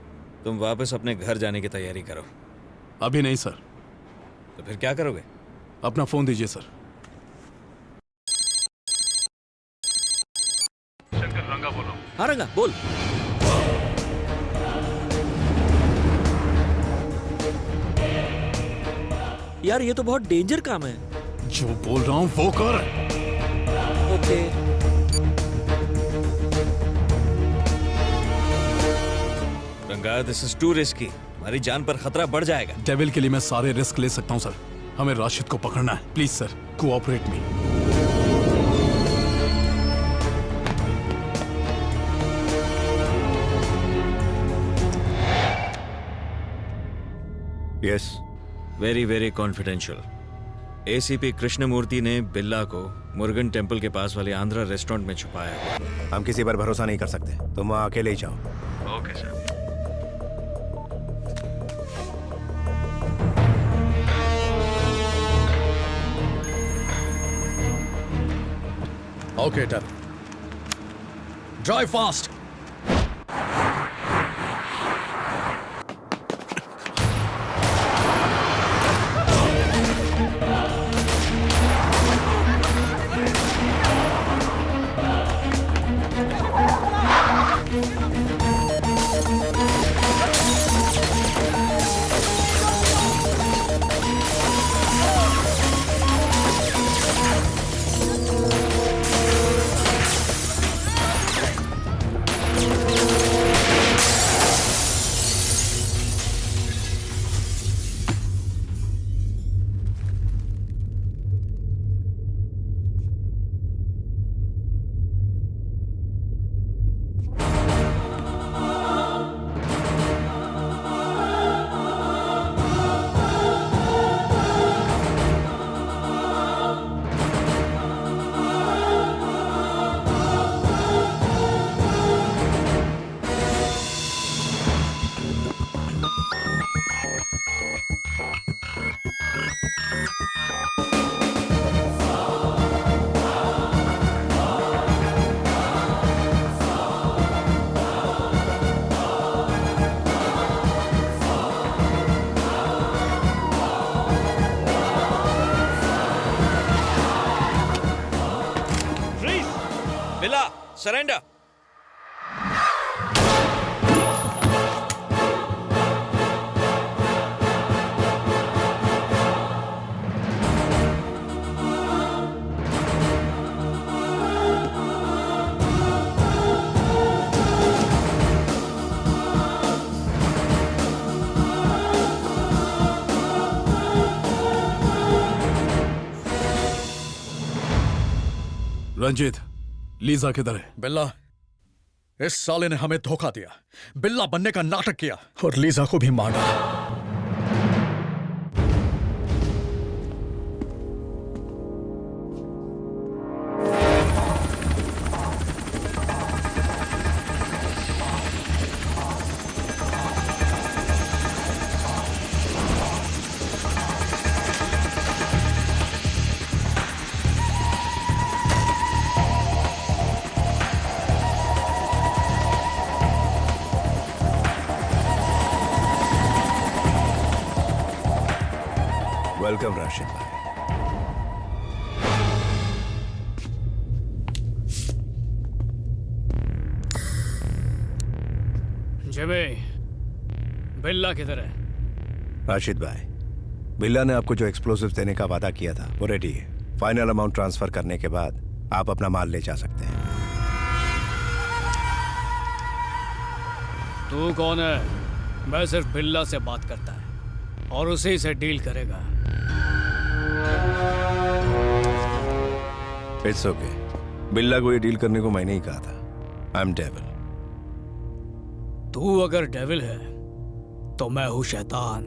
तुम वापस अपने घर जाने की तैयारी करो। अभी नहीं सर। तो फिर क्या करोगे? अपना फोन दीजिए सर। शंकर, रंगा बोलो। हाँ रंगा बोल। यार ये तो बहुत डेंजर काम है। जो बोल रहा हूं वो कर। ओके। रंगा, दिस इज टू रिस्की। हमारी जान पर खतरा बढ़ जाएगा। डेविल के लिए मैं सारे रिस्क ले सकता हूं सर। हमें राशिद को पकड़ना है। Please sir, cooperate me. Yes. Very very confidential. ACP Krishnamurthy ने बिल्ला को मुर्गन टेम्पल के पास वाले आंध्रा रेस्टोरेंट में छुपाया। हम किसी पर भरोसा नहीं कर सकते, तुम वहां अकेले ही जाओ। Okay sir. आओ locator. Drive fast. Surrender! Ranjeet, Lisa किधर है? बिल्ला, इस साले ने हमें धोखा दिया, बिल्ला बनने का नाटक किया और लीजा को भी मार डाला। वेलकम राशिद भाई। जिमी, बिल्ला किधर है? राशिद भाई, बिल्ला ने आपको जो एक्सप्लोसिव देने का वादा किया था वो रेडी है। फाइनल अमाउंट ट्रांसफर करने के बाद आप अपना माल ले जा सकते हैं। तू कौन है? मैं सिर्फ बिल्ला से बात करता है और उसी से डील करेगा। It's okay. बिल्ला को ये डील करने को मैंने ही कहा था। I am devil. तू अगर डेविल है तो मैं हूं शैतान।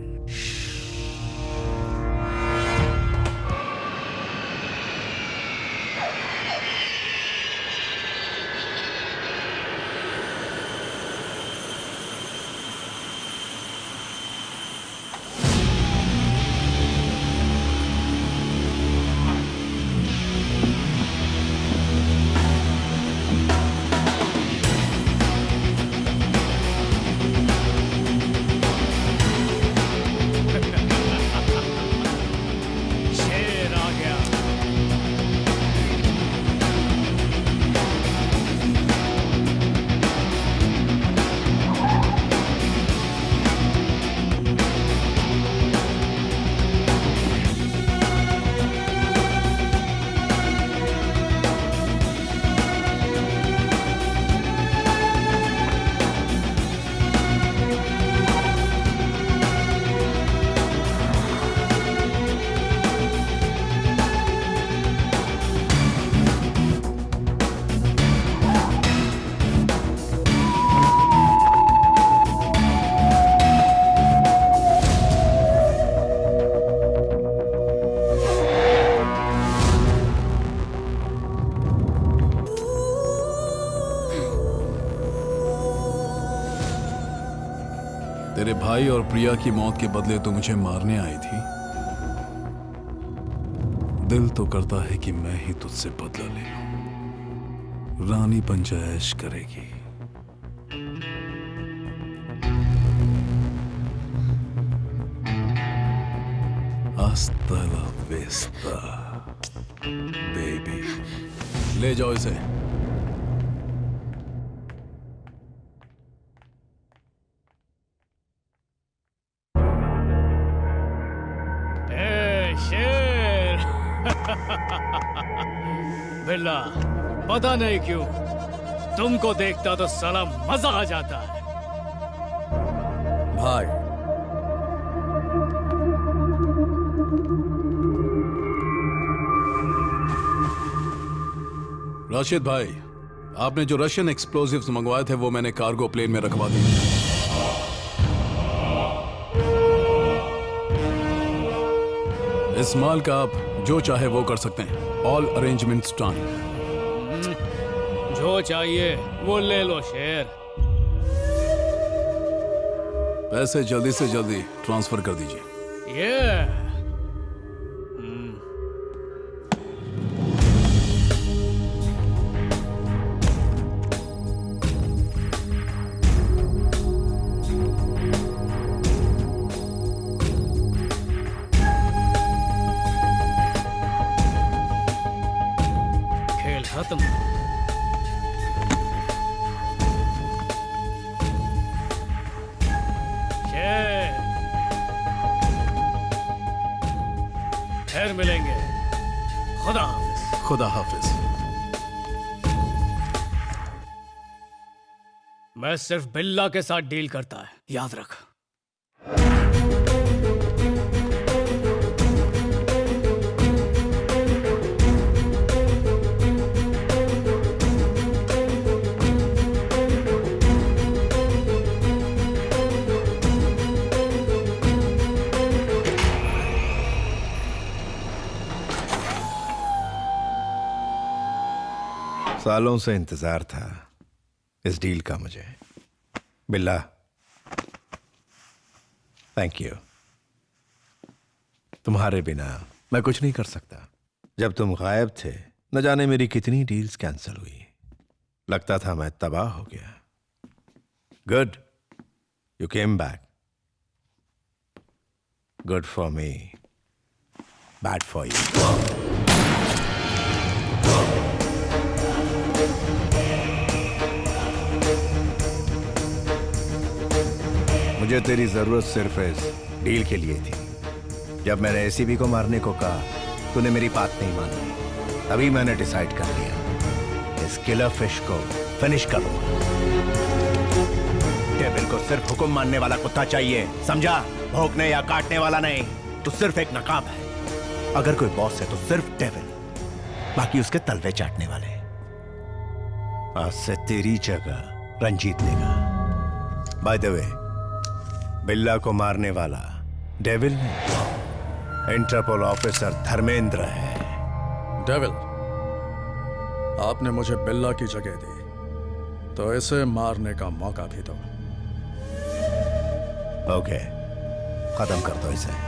तेरे भाई और प्रिया की मौत के बदले तो मुझे मारने आई थी। दिल तो करता है कि मैं ही तुझसे बदला ले लूं। रानी पंचायश करेगी। Hasta la vista, baby। ले जाओ इसे। शेर बिल्ला, पता नहीं क्यों तुमको देखता तो साला मजा आ जाता है। भाई, राशिद भाई, आपने जो रशियन एक्सप्लोजिव्स मंगवाए थे वो मैंने कार्गो प्लेन में रखवा दिए। इस माल का आप जो चाहे वो कर सकते हैं। All arrangements done. जो चाहिए वो ले लो शेर। पैसे जल्दी से जल्दी ट्रांसफर कर दीजिए। ये खेल खत्म। शेर, फिर मिलेंगे। खुदा हाफिज। खुदा हाफिज। मैं सिर्फ बिल्ला के साथ डील करता है, याद रख। सालों से इंतजार था इस डील का मुझे। बिल्ला, थैंक यू। तुम्हारे बिना मैं कुछ नहीं कर सकता। जब तुम गायब थे न जाने मेरी कितनी डील्स कैंसिल हुई। लगता था मैं तबाह हो गया। Good, you came back. Good for me, bad for you. मुझे तेरी जरूरत सिर्फ इस डील के लिए थी। जब मैंने एसीबी को मारने को कहा तूने मेरी बात नहीं मानी। तभी मैंने डिसाइड कर लिया इस किलर फिश को फिनिश करूंगा। डेविल को सिर्फ हुक्म मानने वाला कुत्ता चाहिए, समझा? भौंकने या काटने वाला नहीं। तू सिर्फ एक नकाब है। अगर कोई बॉस है तो सिर्फ डेविल, बाकी उसके तलवे चाटने वाले। आज से तेरी जगह रंजीत लेगा। बाय द वे, बिल्ला को मारने वाला डेविल नहीं, इंटरपोल ऑफिसर धर्मेंद्र है। डेविल, आपने मुझे बिल्ला की जगह दी तो इसे मारने का मौका भी दो। ओके, खत्म कर दो इसे।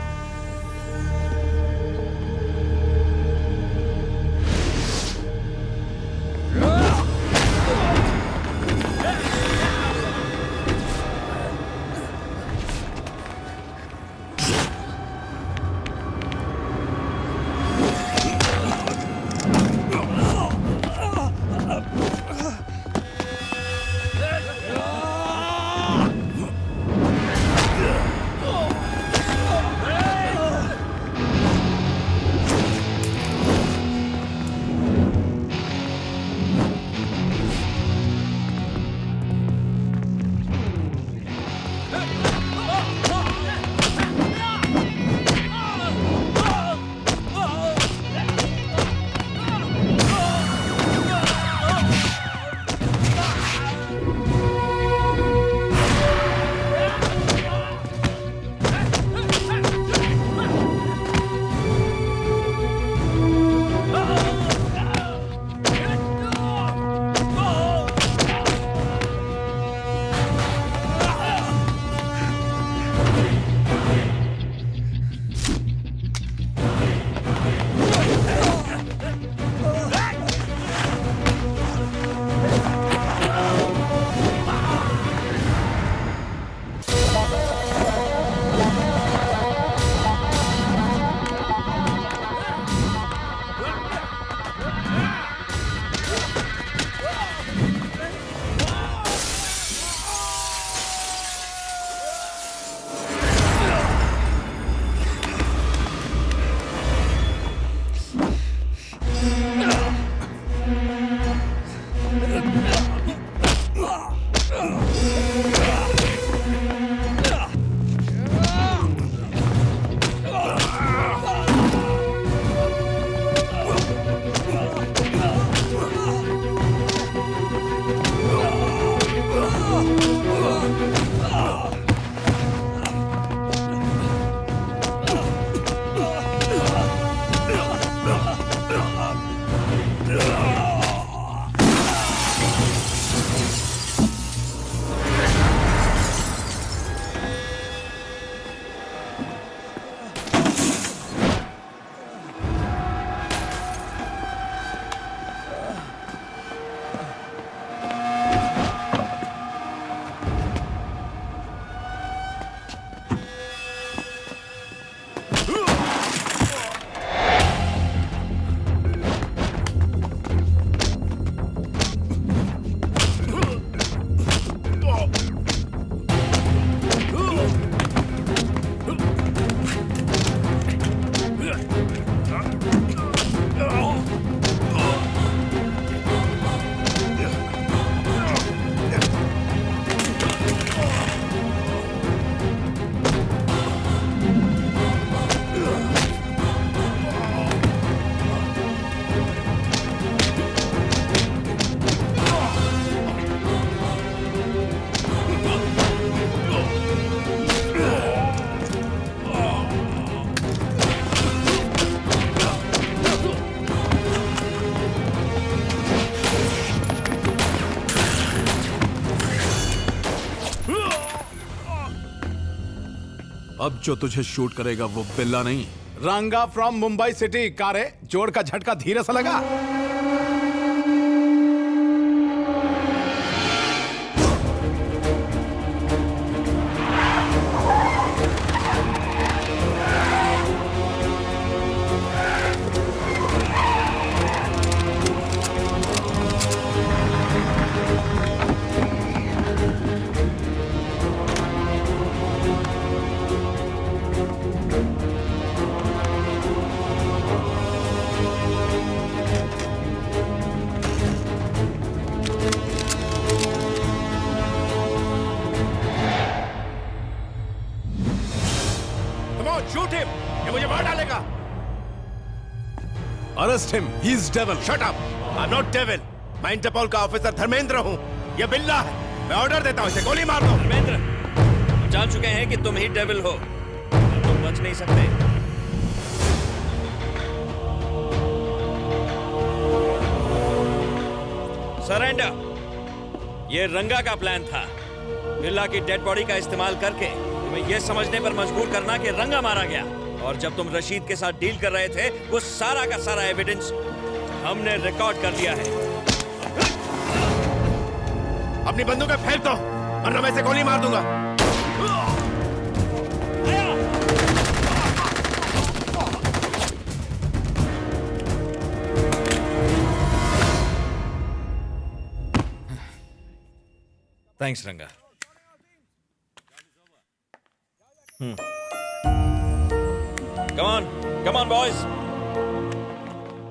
अब जो तुझे शूट करेगा वो बिल्ला नहीं। रंगा फ्रॉम मुंबई सिटी। कारे जोड़ का झटका धीरे से लगा। शूट हिम, ये मुझे मार डालेगा। Arrest him, he is devil. Shut up, I am not devil. मैं इंटरपोल का ऑफिसर धर्मेंद्र हूँ। ये बिल्ला है। मैं ऑर्डर देता हूँ, इसे गोली मार दो। धर्मेंद्र, हम जान चुके हैं कि तुम ही डेविल हो, तुम बच नहीं सकते। सरेंडर। ये रंगा का प्लान था, बिल्ला की डेड बॉडी का इस्तेमाल करके तुम्हें यह समझने पर मजबूर करना कि रंगा मारा गया। और जब तुम रशीद के साथ डील कर रहे थे, वो सारा का सारा एविडेंस हमने रिकॉर्ड कर लिया है। अपनी बंदूकें फेंक दो, वरना मैं इसे गोली मार दूंगा। थैंक्स रंगा। Come on boys,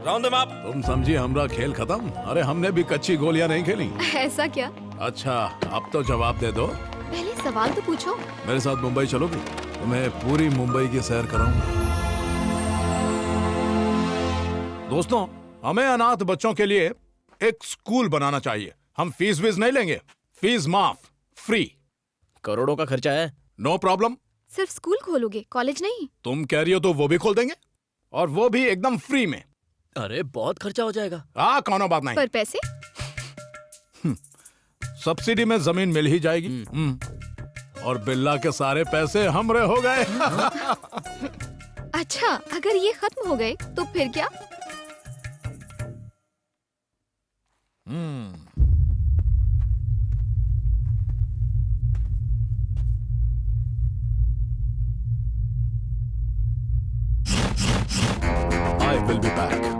round them up. तुम समझी हमरा खेल खत्म? अरे हमने भी कच्ची गोलियां नहीं खेली। ऐसा क्या? अच्छा, अब तो जवाब दे दो। पहले सवाल तो पूछो। मेरे साथ मुंबई चलोगी? तुम्हें पूरी मुंबई की सैर कराऊंगा। दोस्तों, हमें अनाथ बच्चों के लिए एक स्कूल बनाना चाहिए। हम फीस वीस नहीं लेंगे, फीस माफ, फ्री। करोड़ों का खर्चा है। No problem. सिर्फ स्कूल खोलोगे, कॉलेज नहीं? तुम कह रही हो तो वो भी खोल देंगे, और वो भी एकदम फ्री में। अरे बहुत खर्चा हो जाएगा। हाँ, कौनो बात नहीं। पर पैसे? सब्सिडी में जमीन मिल ही जाएगी। और बिल्ला के सारे पैसे हमरे हो गए। अच्छा, अगर ये खत्म हो गए तो फिर क्या? I will be back.